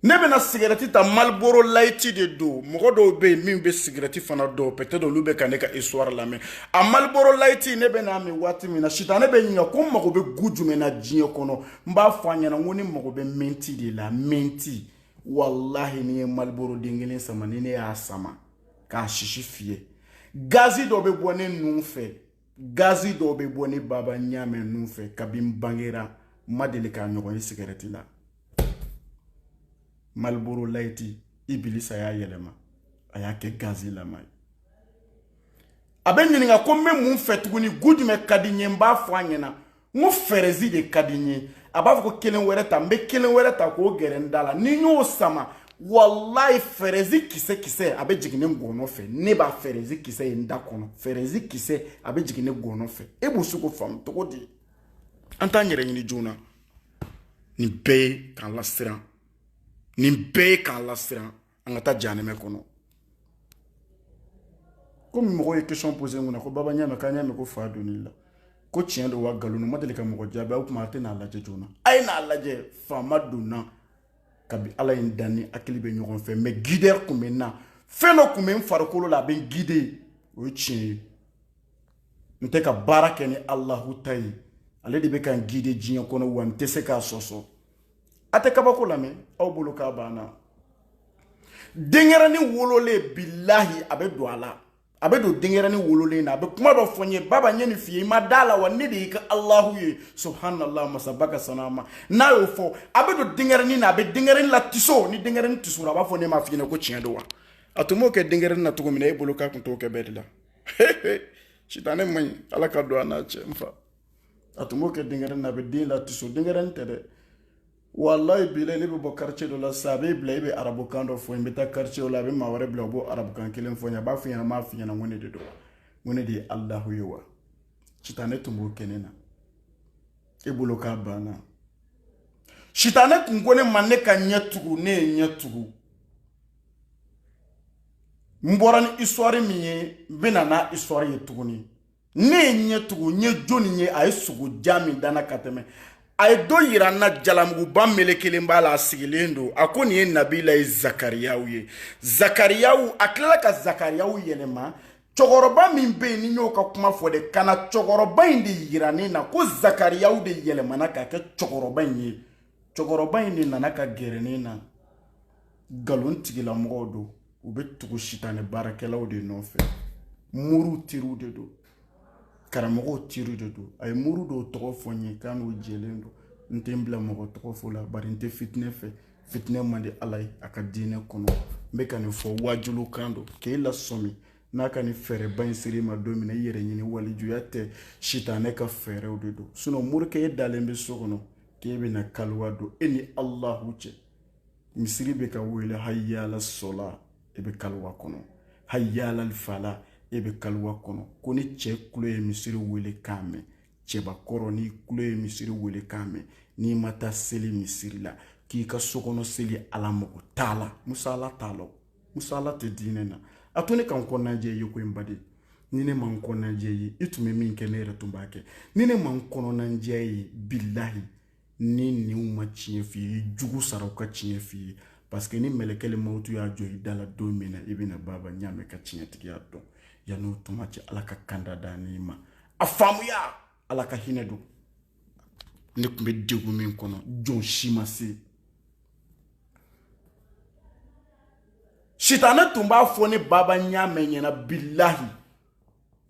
[SPEAKER 1] ne bena cigarette ta Marlboro Light de do mogo do be min be cigarette fana do peut-être olu be ka ne ka histoire la mais a Marlboro Light ne bena mi wati mina shita ne be nyinga ko mago be gujume na jinye kono mba fanya na ngoni mago be menti de la menti wallahi ni Marlboro dingene sama ni ne ya sama ka shishi fie gazi do be bone nunfe gazi do be bone baba nyame nunfe kabim bangera madele ka nyogo cigarette la Marlboro Light Ibilisa ya yelema aya ke gazi la mai aben ninga ko me mun fetuguni gudume kadinye mba fanyena mu ferezi de kadinye aba ko kelen wereta mbe kelen wereta ko gerendala ni nyo sama wallahi ferezi kise abe jigine ngono fe ne ba ferezi kise nda kono ferezi kise abe jigine ngono fe e busuko fam to godi anta nyere ni juna ni be kan la sira ni be kan la sira angata janeme kono comme mo ye question poser ngona ko baba nyame ka nyame ko fa donila ko tien do wa galunu modele ka mo jabe au kuma te na laje jona ay na laje fa maduna kabi ala indani akilibe nyogon fe mais guider kumena feno kumen farkolo la ben guider o tien nte ka baraka ni Allahu tayi ale de be kan guider jinya kono wan te se ka soso ate kabako lame aw bolo ka bana dengerani wolole billahi abe do ala abe do dengerani wolole na abe kuma do fonye baba nyeni fiye madala wa nidi ka Allahu ye subhanallah masabaka sanama na yo fo abe do dengerani na abe dengerani la tiso ni dengerani tisura ba fo ne ma fiye ko tiendo wa atumo ke dengerani na tugo mina e bolo ka kunto ke bedila shitane many ala ka do ana chemfa atumo ke dengerani na abe din la tiso dengerani tede wallahi bilay ne be bo quartier do la sabe bilay be arabu kando fo mbeta quartier la be maware bilay bo arabu kan kilen fo nya ba finya ma finya na ngone de do ngone di Allahu yewa chitane tumbo kenena e bolo ka bana chitane kungone manne ka nyatugu ne nyatugu mborani histoire miye bena na histoire yetuguni ne nyatugu nye joni nye ay sugu jami dana kateme ay do yirana jalamugu ba melekelen ba la sigilendo akoni ye nabila Zakariyahu ye Zakariyahu akila ka Zakariyahu yelema chogoroba min be ni nyoka kuma fo de kana chogoroba indi yirane na ko Zakariyahu de yelema na ka ke chogoroba yin chogoroba indi na ka gerene na galon tigila modo ube tugu shitane barakelaw de no fe muru tiru de do karamogo tiru de do ay muru do to fonye kanu jelendo ntembla mogo to fola bari nte fitne mande alay akadine kono mbekane fo wajulu kando ke la somi naka ni fere ban siri ma domina yere nyini wali juyate shitane ka fere de do suno murke yedalembe sokono kebe na kalwa do eni Allahu che misiri be ka wele hayyala sola ebe kalwa kono hayyala fala ebe kalwa kono koni che kulo ye misiri wele kame cheba koro ni kulo ye misiri wele kame ni mata seli misiri la ki ka sokono seli ala mogo tala musala talo musala te dinena atone kan konna je yiko mbadi ni ne man konna je yi itume min kenere tumbake ni ne man kono nan je yi billahi ni uma chie fi jugu sarauka chie fi parce que ni melekele mautu ya joyi dala domina ibina baba nyame ka chie tiki ato ya no tumachi alaka kanda danima afamu ya alaka hinedu ne kumbe degu min kono jon shimasi shitana tumba foni baba nyame nyena billahi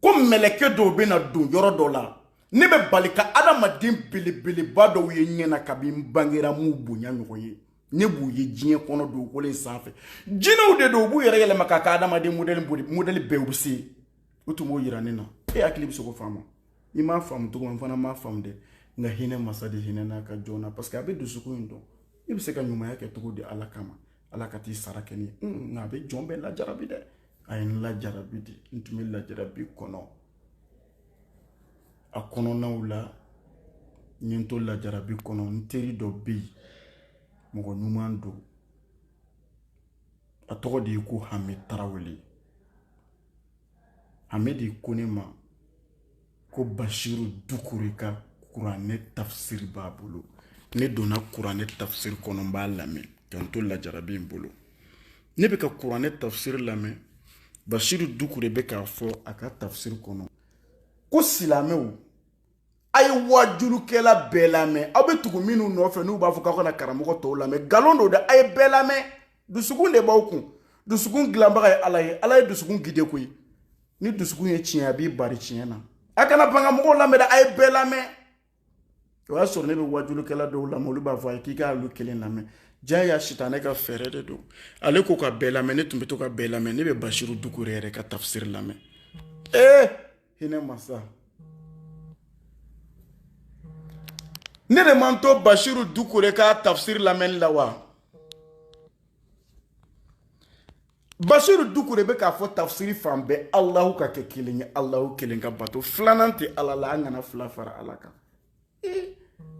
[SPEAKER 1] ko meleke do be na do yoro do la ne be balika adamadin bilibili bado ye nyena kabim bangera mu bunya nyoye ne bu ye jinye kono do ko le sanfe jino de do bu yere yele makaka adamadin model bewbisi utumo yirane na e akili biso ko fama ima fam to ko fana ma fam de nga hine masadi hine na ka jona parce que abe dusuku ndo ibise ka nyuma yake to di alakama alakati sarakeni nga be jombe la jarabi de ayin la jarabi de ntumi la jarabi kono akono na ula nyento la jarabi kono nteri do bi mogo nyumando atoko di ko Hamid Tarawele Hamedi konema ko Bashiru Dukurika Kurane tafsir babulu ne dona Kurane tafsir kono mba lame kanto la jarabi bolo ne be ka kuranɛ tafsir lamɛn Bashiru Dukure be k'a fɔ a ka tafsir kɔnɔ ko silamɛw a ye wajulukɛla bɛɛ lamɛn aw be tugu minnu nɔfɛ n'u b'a fɔ k'aw kana karamɔgɔ tɔw lamɛn galon don de a ye bɛɛ lamɛn dusukun de b'aw kun dusukun dilanbaga ye ala ye dusukun gide koyi ni dusukun ye tiɲɛ a b'i bari tiɲɛ na a kana ban ka mɔgɔw lamɛn dɛ a ye bɛɛ lamɛn o y'a sɔrɔ ne bɛ wajulukɛla dɔw lamɛn olu b'a fɔ a ye k'i k'olu kelen lamɛn jaya sitanɛ ka fɛɛrɛ de don ale ko ka bɛɛ lamɛn ne tun bɛ to ka bɛɛ lamɛn ne bɛ Bashiru Dukure yɛrɛ ka tafsir lamɛn hinɛ masa ne de man to Bashiru Dukure ka tafsir lamɛnni la wa Bashiru Dukure bɛ k'a fɔ tafsiri fan bɛɛ Alahu ka kɛ kelen ye Alahu kelen ka bato filanan tɛ Ala la an kana fila fara Ala kan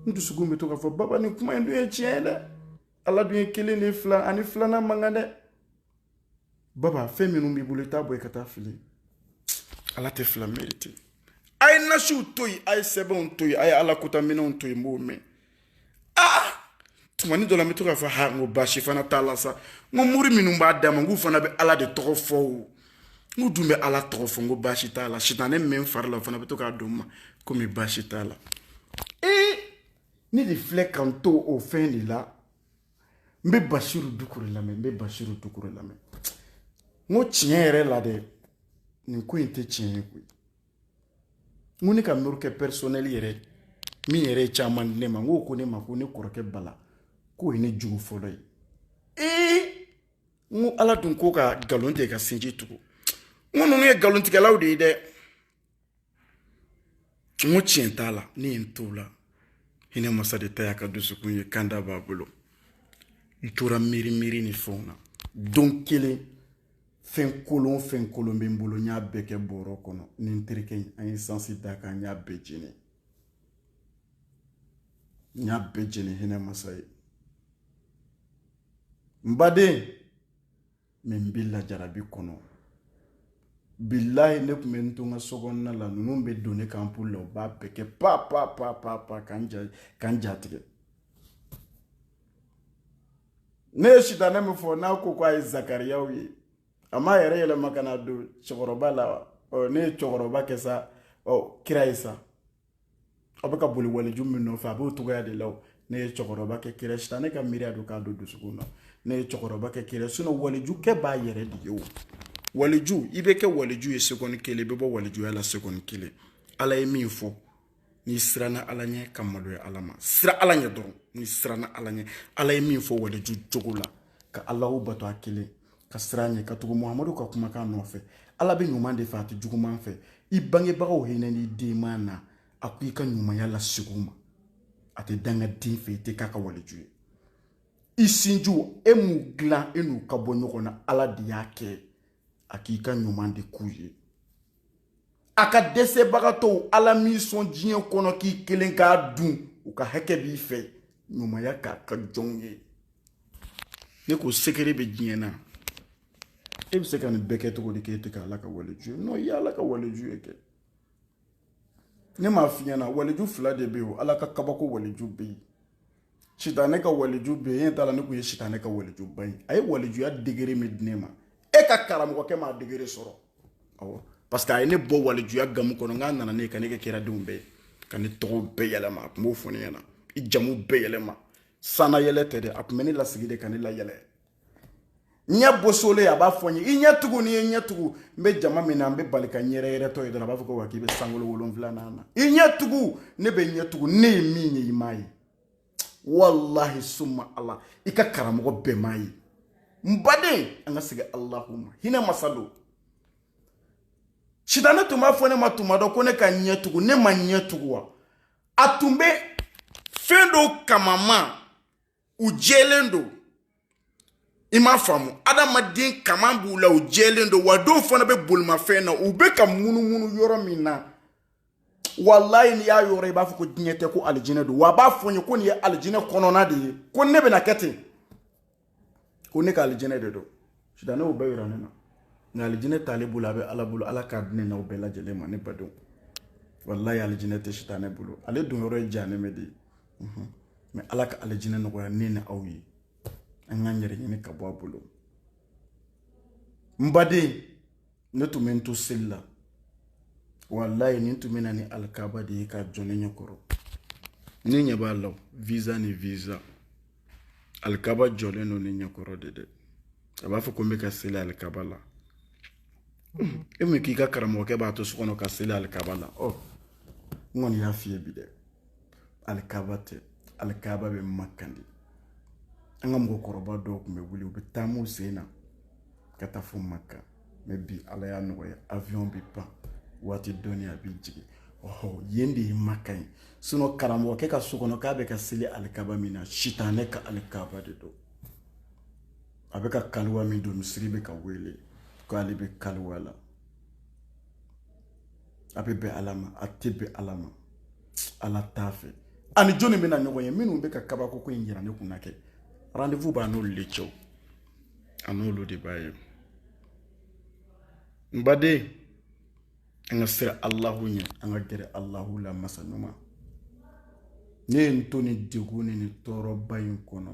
[SPEAKER 1] n dusukun bɛ to k'a fɔ baba ni kuma in dun ye tiɲɛ ye dɛ Ala dun ye kelen ni fila ani filanan man kan dɛ baba fɛn minnu b'i bolo i t'a bɔ i ka taa fili Ala tɛ fila mérite a ye nasiw to yen a ye sɛbɛnw to yen a ye Ala kotaminɛnw to yen n b'o mɛn tumani dɔ la n bɛ to k'a fɔ n ko baasi fana t'a la sa n ko muri minnu b'a d'a ma n k'u fana bɛ Ala de tɔgɔ fɔ o n k'u dun bɛ Ala tɔgɔ fɔ n ko baasi t'a la sitanɛ min bɛ n fari la o fana bɛ to k'a don n ma komi baasi t'a la ne de filɛ ka n to o fɛn de la n bɛ Bashiru Dukure lamɛn n bɛ Bashiru Dukure lamɛn n ko tiɲɛ yɛrɛ la dɛ nin ko in tɛ tiɲɛ ye koyi n ko ne ka morikɛ personnel yɛrɛ min yɛrɛ ye caman di ne ma n ko ne ma ko ne kɔrɔkɛ Bala k'o ye ne jugu fɔlɔ ye n ko Ala dun ko ka nkalon tigɛ ka sinji tugu n ko ninnu ye nkalontigɛlaw de ye dɛ n ko tiɲɛ t'a la ne ye n t'o la hinɛ masa de ta y'a ka dusukun ye kanda b'a bolo n tora miiri ni fɛnw na don kelen fɛn kolon bɛ n bolo n y'a bɛɛ kɛ bɔrɔ kɔnɔ ni n terikɛ in an ye sansi d'a kan n y'a bɛɛ jeni n y'a bɛɛ jeni hinɛ masa ye n baden mɛ n bɛ lajarabi kɔnɔ bilahi ne tun bɛ n to n ka sokɔnɔna la ninnu bɛ don ne kan puli la u b'a bɛɛ kɛ pa k'an jatigɛ ne ye sitanɛ min fɔ n'a ko k'a ye Zakariyaw ye a m'a yɛrɛ yɛlɛma ka na don cɛkɔrɔba la ne ye cɛkɔrɔba kɛ sa kira ye sa aw bɛ ka boli waliju min nɔfɛ a b'o cogoya de la ne ye cɛkɔrɔba kɛ kira sitanɛ ka miiriya don k'a don dusukun na ne ye cɛkɔrɔba kɛ kira walijukɛ b'a yɛrɛ de ye o waliju i bɛ kɛ waliju ye seconde kelen i bɛ bɔ walijuya la seconde kelen Ala ye min fɔ n'i siranna Ala ɲɛ ka maloya Ala ma sira Ala ɲɛ dɔrɔn n'i siranna Ala ɲɛ Ala ye min fɔ waliju cogo la ka Alahu bato a kelen ka siran ɲɛ ka tugu Muhamadu ka kumakan nɔfɛ Ala bɛ ɲuman de fɛ a tɛ juguman fɛ i bangebagaw hinɛ n'i denma na a ko i ka ɲumanya la segu ma a tɛ danga den fɛ i tɛ k'a ka waliju ye i sinjiw e m'u dilan e n'u ka bɔ ɲɔgɔn na Ala de y'a kɛ a k'i ka ɲuman de k'u ye a ka dɛsɛbagatɔw Ala m'i sɔn diɲɛ kɔnɔ k'i kelen k'a dun u ka hakɛ b'i fɛ ɲumanya k'a ka jɔnw ye ne ko sekere bɛ diɲɛ na e bɛ se ka nin bɛɛ kɛ cogo di k'e tɛ ka Ala ka waliju ye non i ye Ala ka waliju ye kɛ ne m'a f'i ɲɛna waliju fila de bɛ yen o Ala ka kabako waliju bɛ yen sitanɛ ka waliju bɛ yen e t'a la ne kun ye sitanɛ ka waliju ba ye a ye walijuya degré min di ne ma e ka karamɔgɔkɛ m'a degré sɔrɔ awɔ parce que a ye ne bɔ walijuya gamu kɔnɔ k'a nana ne ka ne kɛ kiradenw bɛɛ ka ne tɔgɔ bɛɛ yɛlɛma a tun b'o fɔ ne ɲɛna i jamu bɛɛ yɛlɛma sanna yɛlɛ tɛ dɛ a tun bɛ ne lasigi de ka ne layɛlɛ ɲɛ bosolen a b'a fɔ n ye i ɲɛ tugu ni ye ɲɛ tugu n bɛ jama min na n bɛ bali ka ɲɛrɛ yɛrɛtɔ ye dɔrɔn a b'a fɔ ko wa k'i bɛ sankolo 7 na i ɲɛ tugu ne bɛ ɲɛ tugu ne ye min ye i m'a ye wallahi summa Ala i ka karamɔgɔ bɛɛ m'a ye n baden an ka segin Alahu ma hinɛ masa don sitanɛ tun b'a fɔ ne ma tuma dɔ ko ne ka ɲɛ tugu ne ma ɲɛ tugu wa a tun bɛ fɛn dɔw kamama u jɛlen don i m'a faamu adamaden kama b'u la u jɛlen don wa dɔw fana bɛ bolimafɛn na u bɛ ka munumunu yɔrɔ min na wallahi n'i y'a yɔrɔ i b'a fɔ ko diɲɛ tɛ ko alijinɛ don wa a b'a fɔ n ye ko nin ye alijinɛ kɔnɔna de ye ko ne bɛna kɛ ten ko ne ka alijinɛ de don sitanɛ y'o bɛɛ yira ne na nka alijinɛ t'ale bolo a bɛ Ala bolo Ala k'a di ne n'aw bɛɛ lajɛlen ma ne badenw wallahi alijinɛ tɛ sitanɛ bolo ale don yɔrɔ ye jahanɛmɛ de ye mais Ala ka alijinɛ nɔgɔya ne ni aw ye an k'an yɛrɛ ɲini ka bɔ a bolo n baden ne tun bɛ n to seli la wallahi nin tun bɛ na ni alikaba de ye ka jɔ ne ɲɛkɔrɔ ne ɲɛ b'a la visa ni visa alikaba jɔlen don ne ɲɛkɔrɔ de dɛ a b'a fɔ ko n bɛ ka seli alikaba la e min k'i ka karamɔgɔkɛ b'a to so kɔnɔ ka seli alikaba la n kɔni y'a f'i ye bi dɛ alikaba tɛ alikaba bɛ Maka de an ka mɔgɔkɔrɔba dɔw tun bɛ wuli u bɛ taa m'u sen na ka taa fo Maka mais bi ala y'a nɔgɔya avion bɛ pan waati dɔɔni a bɛ jigin yen de ye Maka ye sinon karamɔgɔkɛ ka so kɔnɔ k'a bɛ ka seli alikaba min na sitanɛ ka alikaba de don a bɛ ka kaliwa min don misiri bɛ ka wele k'ale bɛ kaliwa la a bɛ bɛn ala ma a tɛ bɛn ala ma ala t'a fɛ ani jɔnni bɛna ɲɔgɔn ye minnu bɛ ka kabako ko in yira ne kunna kɛ rendez-vous b'a n'olu de cɛw a n'olu de b'a ye n baden an ka siran Alahu ɲɛ an ka gɛrɛ Alahu la masa ɲuman ne ye n to ni degun ni nin tɔɔrɔba in kɔnɔ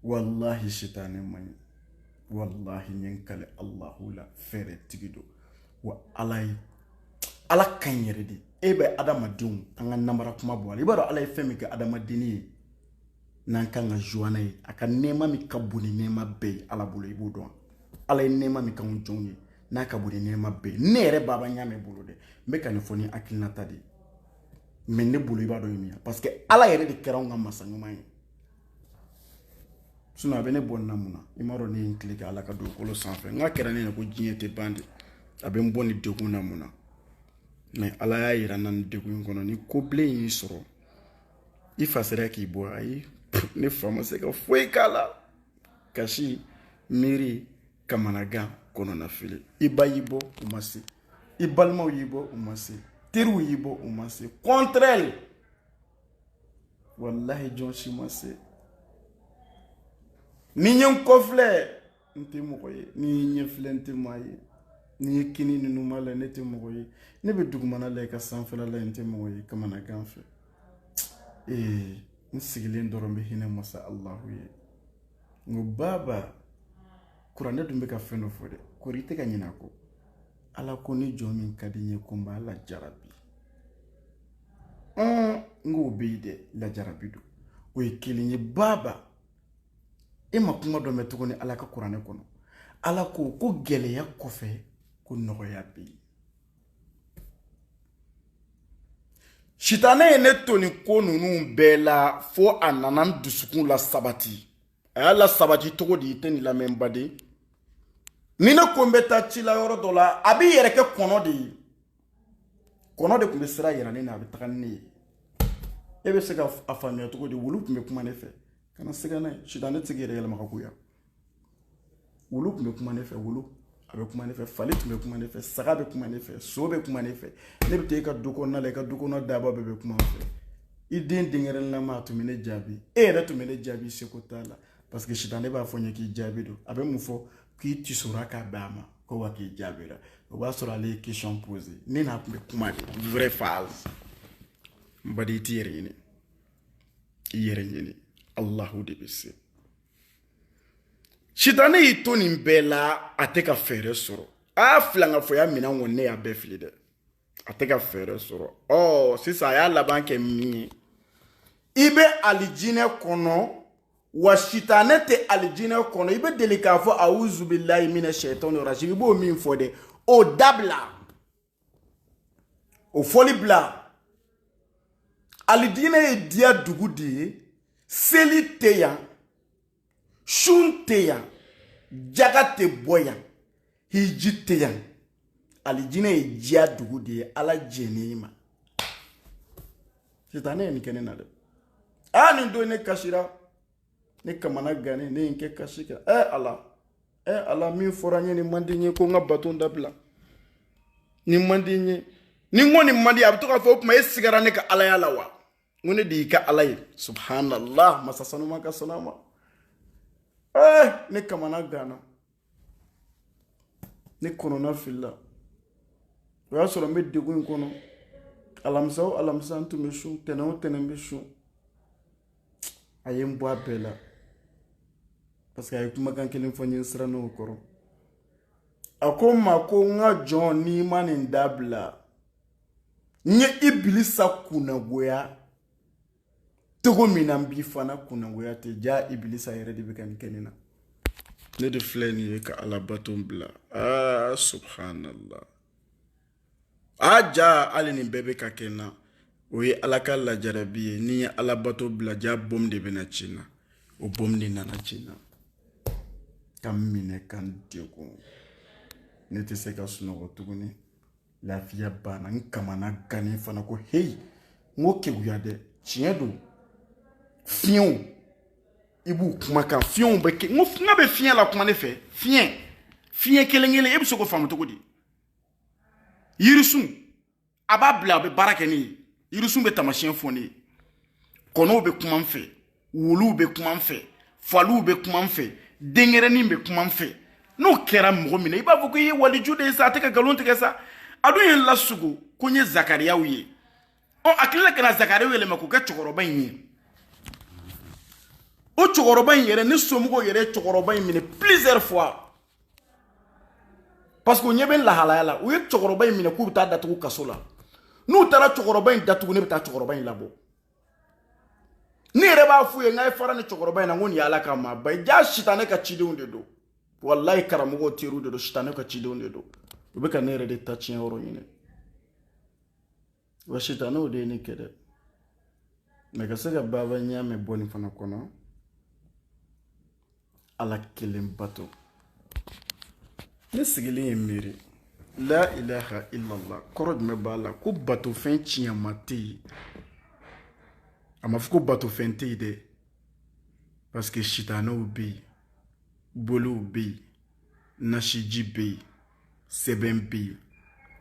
[SPEAKER 1] wallahi sitanɛ man ɲi wallahi n ye n kale Alahu la fɛrɛ tigi don wa ala ka ɲi yɛrɛ de e bɛ adamadenw an ka namara kuma bɔ ala i b'a dɔn ala ye fɛn min kɛ adamadenni ye n'an kan ka joana ye a ka nɛɛma min ka bon ni nɛɛma bɛɛ ye ala bolo i b'o dɔn ala ye nɛɛma min k'anw jɔnw ye n'a ka bon ni nɛɛma bɛɛ ye ne yɛrɛ baba ɲa mɛn bolo dɛ n bɛ ka nin fɔ ni hakilinata de ye mais ne bolo i b'a dɔn ye min ye parce que ala yɛrɛ de kɛra anw ka masa ɲuman ye sinon a bɛ ne bɔ nin na mun na i m'a dɔn ne ye n tile kɛ ala ka dugukolo sanfɛ n ka kɛra ne ɲɛna ko diɲɛ tɛ ban de a bɛ n bɔ nin degun na mun na mais ala y'a yira n na nin degun in kɔnɔ ni kobilen y'i sɔrɔ i fa sera k'i bɔ ayi ne fa ma se ka foyi k'a la kasi miiri kamanagan kɔnɔnafili i ba y'i bɔ u ma se i balimaw y'i bɔ u ma se teriw y'i bɔ u ma se contraire wallahi jɔn si ma se ni n ye n kɔfilɛ n tɛ mɔgɔ ye ni n ye ɲɛfilɛ n tɛ maa ye ni ye kini ninnu ma la ne tɛ mɔgɔ ye ne bɛ dugumana la i ka sanfɛla la n tɛ mɔgɔ ye kamanagan fɛ n sigilen dɔrɔn bɛ hinɛ masa Alahu ye n ko baba kuranɛ dun bɛ ka fɛn dɔ fɔ dɛ kori i tɛ ka ɲinɛ a kɔ ala ko ni jɔn min ka di n ye ko n b'a lajarabi n k'o bɛ yen dɛ lajarabi don o ye kelen ye baba e ma kuma dɔ mɛn tuguni ala ka kuranɛ kɔnɔ ala ko gɛlɛya kɔfɛ ko nɔgɔya bɛ yen sitanɛ ye ne to nin ko ninnu bɛɛ la fo a nana n dusukun la sabati a y'a la sabati cogo di i tɛ nin lamɛn baden ni ne ko n bɛ taa ci la yɔrɔ dɔ la a b'i yɛrɛ kɛ kɔnɔ de ye kɔnɔ de tun bɛ sira yira ne na a bɛ taga ni ne ye e bɛ se ka a faamuya cogo di wulu tun bɛ kuma ne fɛ kana siga n'a ye sitanɛ tɛ se k'i yɛrɛ yɛlɛma ka goya wulu tun bɛ kuma ne fɛ wulu a bɛ kuma ne fɛ fali tun bɛ kuma ne fɛ saga bɛ kuma ne fɛ so bɛ kuma ne fɛ ne bɛ taa i ka du kɔnɔna la i ka du kɔnɔ daba bɛɛ bɛ kuma n fɛ i den denkɛrɛnnama a tun bɛ ne jaabi e yɛrɛ tun bɛ ne jaabi seko t'a la parce que sitanɛ b'a fɔ n ye k'i jaabi don a bɛ mun fɔ k'i tisora k'a bɛn a ma ko wa k'i jaabira o b'a sɔrɔ ale ye question posé ne n'a tun bɛ kuma de vraie phase n badi i t'i yɛrɛ ɲini i yɛrɛ ɲini Alahu de bɛ se sitanɛ y'i to nin bɛɛ la a tɛ ka fɛɛrɛ sɔrɔ a filangafɔya minɛn kɔni ne y'a bɛɛ fili dɛ a tɛ ka fɛɛrɛ sɔrɔ sisan a y'a laban kɛ min ye i bɛ alijinɛ kɔnɔ wa sitanɛ tɛ alijinɛ kɔnɔ i bɛ deli k'a fɔ awuzu bilahi mina shaitani rajim i b'o min fɔ dɛ o dabila o fɔli bila alijinɛ ye diya dugu de ye seli tɛ yan sun tɛ yan jaga tɛ bɔ yan hiji tɛ yan alijinɛ ye diya dugu de ye ala jɛnɛ ma sitanɛ ye nin kɛ ne na dɛ nin don ne kasira ne kamana gane ne ye n kɛ kasi kɛ ala min fɔra n ye nin man di n ye ko n ka bato dabila nin man di n ye ni n ko nin man di a bɛ to k'a fɔ o tuma e sigara ne ka alaya la wa n ko ne de y'i ka ala ye subhanallah masa sanuma ka sɔnna a ma ne kamana gana ne kɔnɔna filila o y'a sɔrɔ n bɛ degun in kɔnɔ alamisa o alamisa n tun bɛ sun tɛnɛn o tɛnɛn n bɛ sun a ye n bɔ a bɛɛ la parce que a ye kumakan kelen fɔ n ye n siranna o kɔrɔ a ko n ma ko n ka jɔn n'i ma nin dabila n ye ibilisa kunnagoya togo min na n b'i fana kunnagoya ten ja ibilisa yɛrɛ de bɛ ka nin kɛ ne na ne de filɛ nin ye ka alabato bila subhanallah ja hali nin bɛɛ bɛ ka kɛ n na o ye ala ka lajarabi ye ni ye alabato bila ja bom de bɛna ci n na o bom de nana ci n na ka n minɛ ka n degun ne tɛ se ka sunɔgɔ tuguni lafiya banna n kamana gannen fana ko heyi n ko keguya dɛ tiɲɛ don fiɲɛw i b'u kumakan fiɲɛw bɛ kɛ n ko n bɛ fiɲɛ la kuma ne fɛ fiɲɛ kelen kelen e bɛ se k'o faamu cogo di yirisun a b'a bila a bɛ baara kɛ ne ye yirisun bɛ taamasiyɛn fɔ ne ye kɔnɔw bɛ kuma n fɛ wuluw bɛ kuma n fɛ faliw bɛ kuma n fɛ denkɛrɛnin bɛ kuma n fɛ n'o kɛra mɔgɔ min na i b'a fɔ ko i ye waliju de ye sa a tɛ ka nkalon tigɛ sa a dun ye n lasugo ko n ye zakariyaw ye a tilala ka na zakariyaw yɛlɛma k'o kɛ cɛkɔrɔba in ye o cɛkɔrɔba in yɛrɛ ne somɔgɔw yɛrɛ ye cɛkɔrɔba in minɛ plusieurs fois parce que o ɲɛ bɛ lahalaya la u ye cɛkɔrɔba in minɛ k'u bɛ taa datugu kaso la n'u taara cɛkɔrɔba in datugu ne bɛ taa cɛkɔrɔba in labɔ ne yɛrɛ b'a f'u ye n k'a ye fara ni cɛkɔrɔba in na n ko nin ye ala ka maa ba ye ja sitanɛ ka cidenw de don wallahi karamɔgɔw teriw de don sitanɛ ka cidenw de don u bɛ ka ne yɛrɛ de ta tiɲɛ yɔrɔ ɲini wa sitanɛw de ye ne kɛ dɛ mɛ ka se ka baba ɲaamɛ bɔ nin fana kɔnɔ ala kelen bato ne sigilen ye miiri la ilaha illallah kɔrɔ jumɛn b'a la ko batofɛn tiɲɛma tɛ yen a ma fɔ ko batofɛn tɛ yen dɛ parce que sitanɛw bɛ yen boliw bɛ yen nasiji bɛ yen sɛbɛn bɛ yen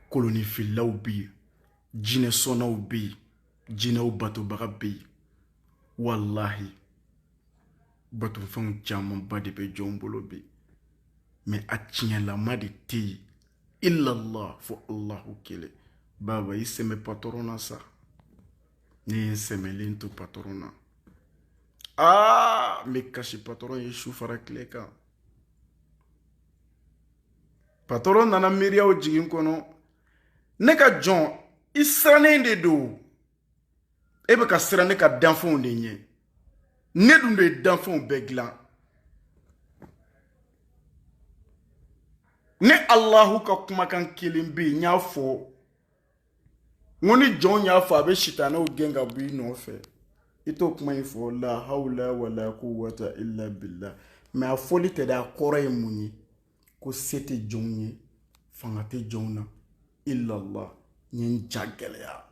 [SPEAKER 1] kolonifilaw bɛ yen jinɛsɔnnaw bɛ yen jinɛw batobaga bɛ yen wallahi batofɛnw camanba de bɛ jɔn bolo bi mɛ a tiɲɛlama de tɛ yen illallah fo allahu kelen baba i sɛmɛ patɔrɔn na sa ne ye n sɛmɛlen to patɔrɔn na n bɛ kasi patɔrɔn ye su fara tile kan patɔrɔn nana miiriyaw jigin kɔnɔ ne ka jɔn i sirannen de don e bɛ ka siran ne ka danfɛnw de ɲɛ ne dun de ye danfɛnw bɛɛ dilan ne Allahu ka kumakan kelen bɛ yen n y'a fɔ n ko ni jɔn y'a fɔ a bɛ sitanɛw gɛn ka bɔ i nɔfɛ i t'o kuma in fɔ la hawla wala quwwata illa billah mɛ a fɔli tɛ dɛ a kɔrɔ ye mun ye ko se tɛ jɔnw ye fanga tɛ jɔnw na illallah n ye n ja gɛlɛya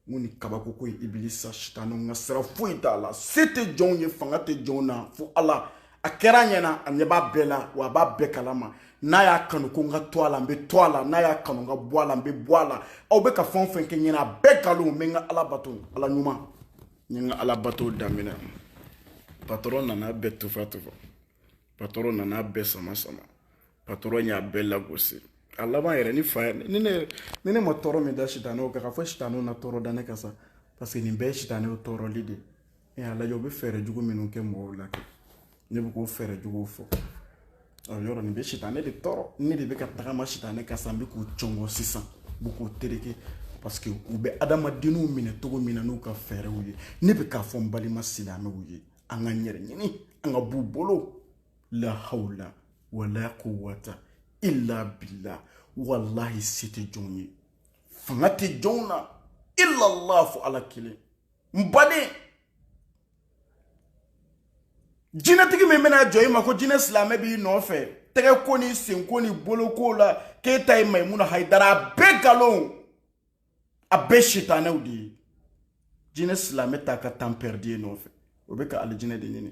[SPEAKER 1] n ko ni kabako ko ye ibilisa sitanɛw ka sira foyi t'a la se tɛ jɔnw ye fanga tɛ jɔnw na fo ala a kɛra ɲɛna a ɲɛ b'a bɛɛ la wa a b'a bɛɛ kalama n'a y'a kanu ko n ka to a la n bɛ to a la n'a y'a kanu n ka bɔ a la n bɛ bɔ a la aw bɛ ka fɛn o fɛn kɛ ɲɛna a bɛɛ nkalon n bɛ n ka ala bato ala ɲuman n ye n ka ala bato daminɛ patɔrɔn nana bɛɛ tufa patɔrɔn nana bɛɛ sama patɔrɔn y'a bɛɛ lagosi a laban yɛrɛ ni fa ni ne ma tɔɔrɔ min da sitanɛw kan ka fɔ sitanɛw na tɔɔrɔ da ne kan sa parce que nin bɛɛ ye sitanɛw tɔɔrɔli de ye a lajɛ u bɛ fɛɛrɛ jugu minnu kɛ mɔgɔw la kɛ ne bɛ k'o fɛɛrɛ juguw fɔ yɔrɔ nin bɛ sitanɛ de tɔɔrɔ ne de bɛ ka tagama sitanɛ kan sa n bɛ k'u cɔngɔ sisan n bɛ k'u tereke parce que u bɛ adamadenw minɛ cogo min na n'u ka fɛɛrɛw ye ne bɛ k'a fɔ n balima silamɛw ye an ka ɲɛrɛ ɲini an ka b'u bolo la hawla wala quwwata illa billah wallahi se tɛ jɔn ye fanga tɛ jɔn na illallah fo ala kelen n baden jinɛtigi min bɛna jɔ i ma ko jinɛ silamɛ b'i nɔfɛ tɛgɛ ko ni sen ko ni bolo ko la k'e ta ye Maimuna Hayidara a bɛɛ nkalon a bɛɛ sitanɛw de ye jinɛ silamɛ t'a ka temps perdu nɔfɛ o bɛ ka alijinɛ de ɲini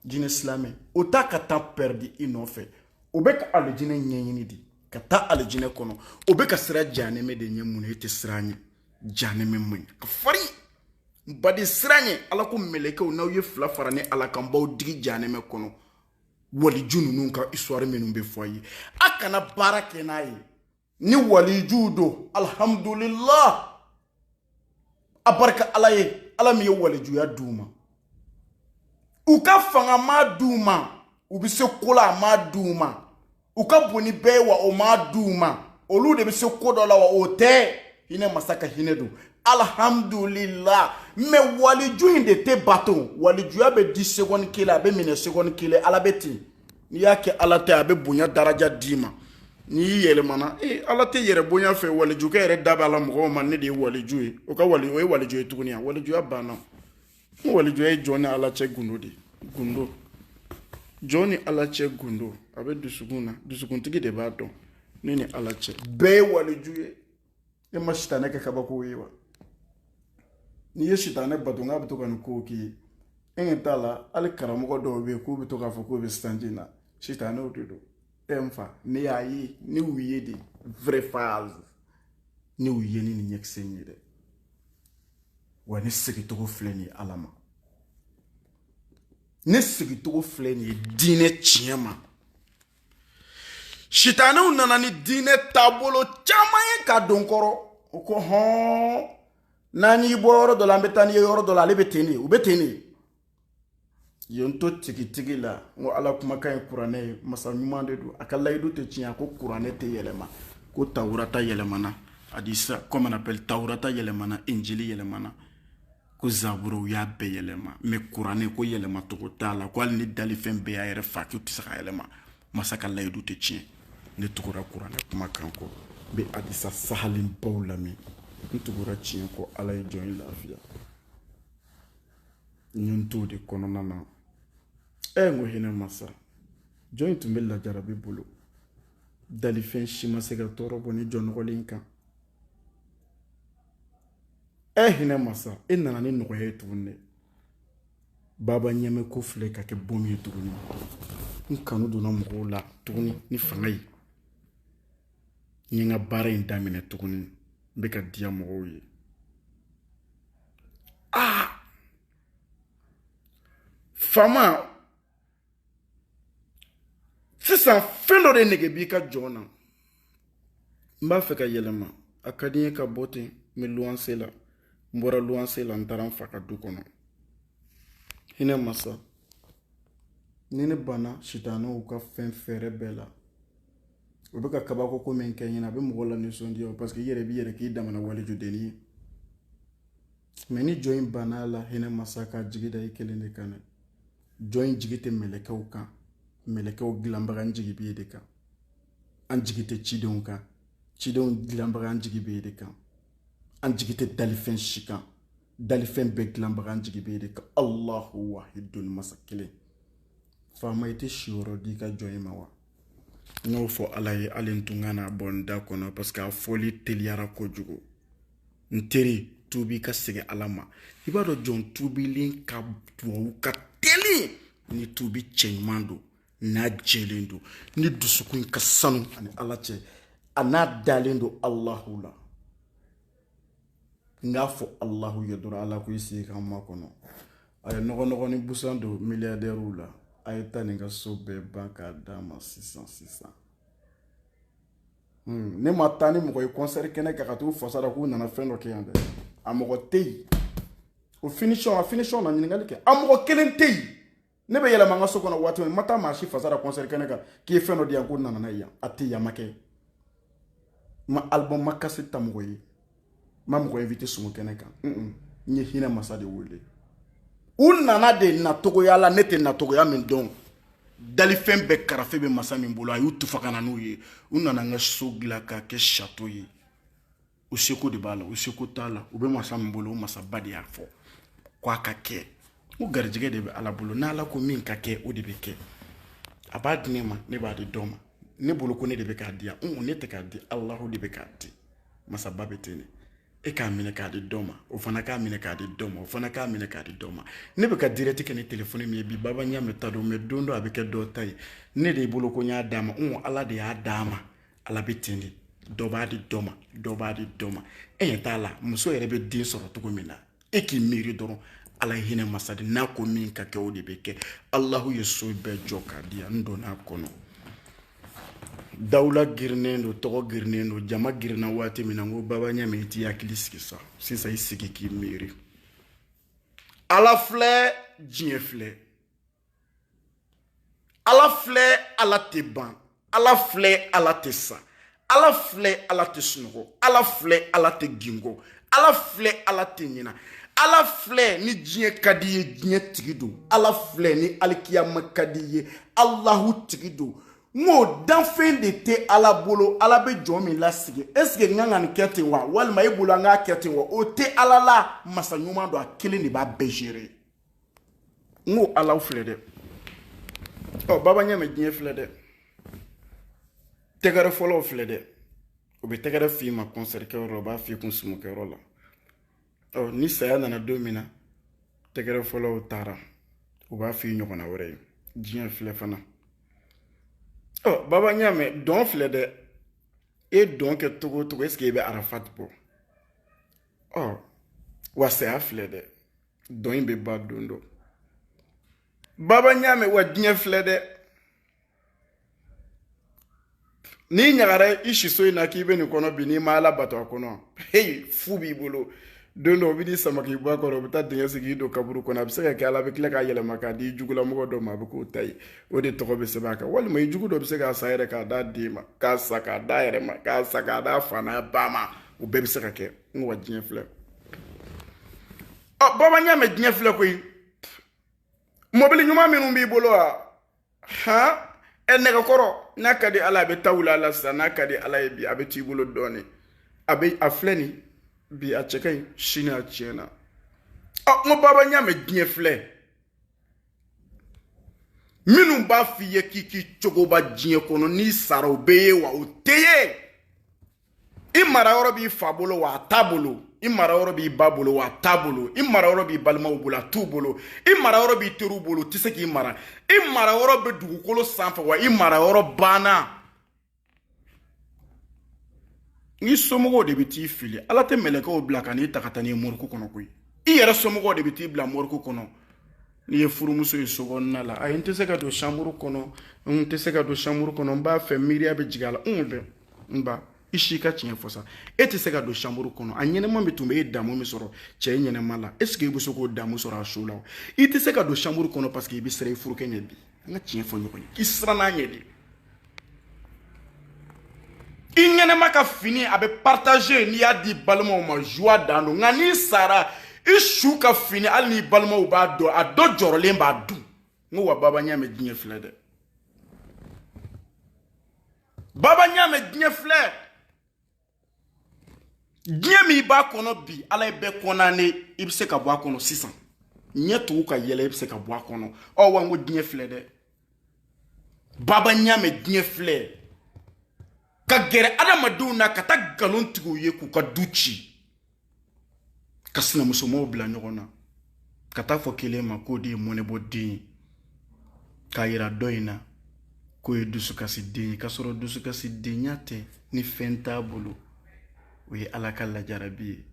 [SPEAKER 1] jinɛ silamɛ o t'a ka temps perdu i nɔfɛ o bɛ ka alijinɛ ɲɛɲini de ka taa alijinɛ kɔnɔ o bɛ ka sira jahanɛmɛ de ɲɛ mun na e tɛ siran ɲɛ jahanɛmɛ man ɲi ka farin badi siran ɲɛ ala ko mɛlɛkɛw n'aw ye fila fara ni ala kan baw digi jahanɛmɛ kɔnɔ waliju ninnu ka histoire minnu bɛ fɔ a ye a kana baara kɛ n'a ye ni waliju don alhamdulillah a barika ala ye ala min ye walijuya d'u ma u ka fanga ma d'u ma u bɛ se ko la a ma d'u ma u ka bon ni bɛɛ wa o ma d'u ma olu de bɛ se ko dɔ la wa o tɛ hinɛ masa ka hinɛ don alhamdulillah mais waliju in de tɛ bato walijuya bɛ di seconde kelen a bɛ minɛ seconde kelen ala bɛ ten n'i y'a kɛ ala tɛ a bɛ bonya daraja d'i ma n'i y'i yɛlɛmana ala tɛ yɛrɛ bonya fɛ walijukɛ yɛrɛ da bɛ ala mɔgɔw ma ne de ye waliju ye o ye waliju ye tuguni walijuya banna walijuya ye jɔn ni ala cɛ gundo de gundo jɔn ni ala cɛ gundo a bɛ dusukun na dusukuntigi de b'a dɔn ne ni ala cɛ bɛɛ ye waliju ye e ma sitanɛ kɛ kabako ye wa n'i ye sitanɛ bato n'a bɛ to ka nin kow k'i ye e ɲɛ t'a la hali karamɔgɔ dɔw bɛ yen k'u bɛ to k'a fɔ k'u bɛ sitanji na sitanɛw de don n fa ne y'a ye ne y'u ye de vrai phase ne y'u ye ni nin ɲɛkisɛ in ye dɛ wa ne segicogo filɛ nin ye ala ma ne segicogo filɛ nin ye diinɛ tiɲɛ ma sitanɛw nana ni diinɛ taabolo caman ye ka don kɔrɔ o ko hɔn n'an y'i bɔ yɔrɔ dɔ la an bɛ taa n'i ye yɔrɔ dɔ la ale bɛ ten de u bɛ ten de yen to tigitigi la n ko ala kumakan ye kuranɛ ye masa ɲuman de don a ka layidu tɛ tiɲɛ ko kuranɛ tɛ yɛlɛma ko tawurata yɛlɛmana hadisa comme on appelle tawurata yɛlɛmana injili yɛlɛmana ko zaburo y'a bɛɛ yɛlɛma mais kuranɛ ko yɛlɛma togo t'a la ko hali ni dalifɛn bɛɛ y'a yɛrɛ fa k'u tɛ se ka yɛlɛma masa ka layidu tɛ tiɲɛ ne tugura kuranɛ kumakan kɔ n bɛ hadisa sahalenbaw lamɛn n tugura tiɲɛ kɔ ala ye jɔn ye lafiya n ye n t'o de kɔnɔna na n ko hinɛ masa jɔn in tun bɛ lajarabi bolo dalifɛn si ma se ka tɔɔrɔ bɔ ni jɔnɔgɔlen kan hinɛ masa e nana ni nɔgɔya ye tuguni dɛ baba ɲɛmɛ ko filɛ ka kɛ bom ye tuguni n kanu donna mɔgɔw la tuguni ni fanga ye n ye n ka baara in daminɛ tuguni n bɛ ka diya mɔgɔw ye fama sisan fɛn dɔ de nege b'i ka jɔn na n b'a fɛ ka yɛlɛma a ka di n ye ka bɔ ten n bɛ luwanse la n bɔra luwanse la n taara n fa ka du kɔnɔ hinɛ masa ni ne banna sitanɛw ka fɛn fɛrɛ bɛɛ la o bɛ ka kabako ko min kɛ n ɲɛna a bɛ mɔgɔ la nisɔndiya parce que i yɛrɛ b'i yɛrɛ k'i damana walijudenni ye mais ni jɔn in banna la hinɛ masa ka jigi da i kelen de kan dɛ jɔn in jigi tɛ mɛlɛkɛw kan mɛlɛkɛw dilanbaga n jigi b'e de kan an jigi tɛ cidenw kan cidenw dilanbaga an jigi b'e de kan an jigi tɛ dalifɛn si kan dalifɛn bɛɛ dilanbaga an jigi b'e de kan allahu wahidun masa kelen faama i tɛ si yɔrɔ di i ka jɔn in ma wa n y'o fɔ ala ye hali n tun ka na bɔ n da kɔnɔ parce que a fɔli teliyara kojugu n teri tuubi ka segin ala ma i b'a dɔn jɔn tuubilen ka duwawu ka teli ni tuubi cɛɲuman don n'a jɛlen don ni dusukun ka sanu ani ala cɛ a n'a dalen don alahu la n k'a fɔ alahu ye dɔrɔn ala ko i sigi k'an ma kɔnɔ a ye nɔgɔ ni busan don miliyardɛriw la a ye taa nin ka so bɛɛ ban k'a d'a ma sisan ne ma taa ni mɔgɔ ye kɔnsɛri kɛnɛ kan ka t'u fasara k'u nana fɛn dɔ kɛ yan dɛ a mɔgɔ tɛ yen o finition na ɲininkali kɛ a mɔgɔ kelen tɛ yen ne bɛ yɛlɛma n ka so kɔnɔ waati min n ma taa maa si fasara kɔnsɛri kɛnɛ kan k'i ye fɛn dɔ di yan k'u nana n'a ye yan a tɛ yan ma kɛ ma album ma kasi ta mɔgɔ ye ma mɔgɔ invité sungo kɛnɛ kan n ye hinɛ masa de wele u nana de natogoya la ne tɛ natogoya min dɔn dalifɛn bɛɛ karafe bɛ masa min bolo a y'u tufa ka na n'u ye u nana n ka so dilan k'a kɛ château ye u seko de b'a la u seko t'a la u bɛ masa min bolo o masaba de y'a fɔ k'a ka kɛ o garijɛgɛ de bɛ ala bolo n'ala ko min ka kɛ o de bɛ kɛ a b'a di ne ma ne b'a di dɔ ma ne bolo ko ne de bɛ k'a di yan ne tɛ k'a di alahu de bɛ k'a di masaba bɛ ten de e k'a minɛ k'a di dɔ ma o fana k'a minɛ k'a di dɔ ma o fana k'a minɛ k'a di dɔ ma ne bɛ ka direct kɛ ni téléphone min ye bi baba ɲamɛ ta don mais don dɔ a bɛ kɛ dɔ ta ye ne de bolo ko n y'a d'a ma ala de y'a d'a ma ala bɛ ten de dɔ b'a di dɔ ma dɔ b'a di dɔ ma e ɲɛ t'a la muso yɛrɛ bɛ den sɔrɔ cogo min na e k'i miiri dɔrɔn ala ye hinɛ masa de n'a ko min ka kɛ o de bɛ kɛ alahu ye so bɛɛ jɔ k'a di yan n donn'a kɔnɔ dawula girinen don tɔgɔ girinen don jama girinna waati min na n ko baba ɲamɛ i t'i hakili sigi sa sisan i sigi k'i miiri ala filɛ diɲɛ filɛ ala filɛ ala tɛ ban ala filɛ ala tɛ sa ala filɛ ala tɛ sunɔgɔ ala filɛ ala tɛ ginko ala filɛ ala tɛ ɲina ala filɛ ni diɲɛ ka di ye diɲɛ tigi don ala filɛ ni alikiyama ka di ye alahu tigi don ngo danfɛn de tɛ ala bolo ala bɛ jɔn min lasigi est-ce que n kan ka nin kɛ ten wa walima e bolo an k'a kɛ ten wa o tɛ ala la masa ɲuman don a kelen de b'a bɛɛ gérer ngo ala filɛ dɛ baba ɲamɛ diɲɛ filɛ dɛ tɛgɛrɛ fɔlɔw filɛ dɛ o bɛ tɛgɛrɛ f'i ma concert kɛyɔrɔ la o b'a f'i kun sumukɛyɔrɔ la ni saya nana don min na tɛgɛrɛ fɔlɔw taara o b'a f'i ɲɔgɔnna wɛrɛ ye diɲɛ filɛ fana baba ɲamɛ dɔn filɛ dɛ e dɔn kɛ togo o togo est-ce que e bɛ arafat bɔ wa saya filɛ dɛ dɔn in bɛ ba don dɔ baba ɲamɛ wa diɲɛ filɛ dɛ n'i ɲagara i siso in na k'i bɛ nin kɔnɔ bi n'i ma ala bato a kɔnɔ fu b'i bolo don dɔ o bɛ n'i sama k'i bɔ a kɔrɔ o bɛ taa dingɛ sigi k'i don kaburu kɔnɔ a bɛ se ka kɛ ala bɛ tila k'a yɛlɛma k'a di jugulamɔgɔ dɔ ma a bɛ k'o ta ye o de tɔgɔ bɛ sɛbɛn a kan walima i jugu dɔ bɛ se k'a sa yɛrɛ k'a d'a den ma k'a sa k'a d'a yɛrɛ ma k'a sa k'a d'a fa n'a ba ma o bɛɛ bɛ se ka kɛ n wa diɲɛ filɛ baba ɲamɛ diɲɛ filɛ koyi mobili ɲuman minnu b'i bolo wa nɛgɛkɔrɔ n'a ka di ala a bɛ taa wula la sisan n'a ka di ala ye bi a bɛ t'i bolo dɔɔnin a filɛ nin bi a cɛ ka ɲi sini a tiɲɛna n ko baba ɲamɛ diɲɛ filɛ minnu b'a f'i ye k'i k'i cogoba diɲɛ kɔnɔ n'i sara o bɛ ye wa o tɛ ye i mara yɔrɔ b'i fa bolo wa a t'a bolo i mara yɔrɔ b'i ba bolo wa a t'a bolo i mara yɔrɔ b'i balimaw bolo a t'u bolo i mara yɔrɔ b'i teriw bolo o tɛ se k'i mara i mara yɔrɔ bɛ dugukolo sanfɛ wa i mara yɔrɔ banna n'i somɔgɔw de bɛ t'i fili ala tɛ mɛlɛkɛw bila ka n'i ta ka taa n'i ye moriku kɔnɔ koyi i yɛrɛ somɔgɔw de bɛ t'i bila moriku kɔnɔ n'i ye furumuso ye so kɔnɔna la ayi n tɛ se ka don chambre kɔnɔ n tɛ se ka don chambre kɔnɔ n b'a fɛ miiriya bɛ jigin a la n ba i si ka tiɲɛ fɔ sa e tɛ se ka don chambre kɔnɔ a ɲɛnɛma min tun bɛ e damu min sɔrɔ cɛ ɲɛnɛma la est ce que i bɛ se k'o damu sɔrɔ a so la i tɛ se ka don chambre kɔnɔ parce que i bɛ siran i furukɛ ɲɛ bi an ka tiɲɛ fɔ ɲɔgɔn ye i siran n'a ɲɛ de i ɲɛnɛma ka fini a bɛ partager n'i y'a di balimaw ma joie dan don nka n'i sara i su ka fini hali n'i balimaw b'a dɔn a dɔ jɔrɔlen b'a dun n ko wa baba ɲamɛ diɲɛ filɛ dɛ baba ɲamɛ diɲɛ filɛ diɲɛ min b'a kɔnɔ bi ala ye bɛɛ kɔnɔne i bɛ se ka bɔ a kɔnɔ sisan ɲɛ tugu ka yɛlɛ i bɛ se ka bɔ a kɔnɔ wa n ko diɲɛ filɛ dɛ baba ɲamɛ diɲɛ filɛ ka gɛrɛ adamadenw na ka taa nkalon tigɛ u ye k'u ka du ci ka sinamusomaw bila ɲɔgɔn na ka taa fɔ kelen ma k'o de ye mɔnɛbɔ den ye k'a yira dɔ in na k'o ye dusukasi den ye k'a sɔrɔ dusukasi denya tɛ ni fɛn t'a bolo o ye ala ka lajarabi ye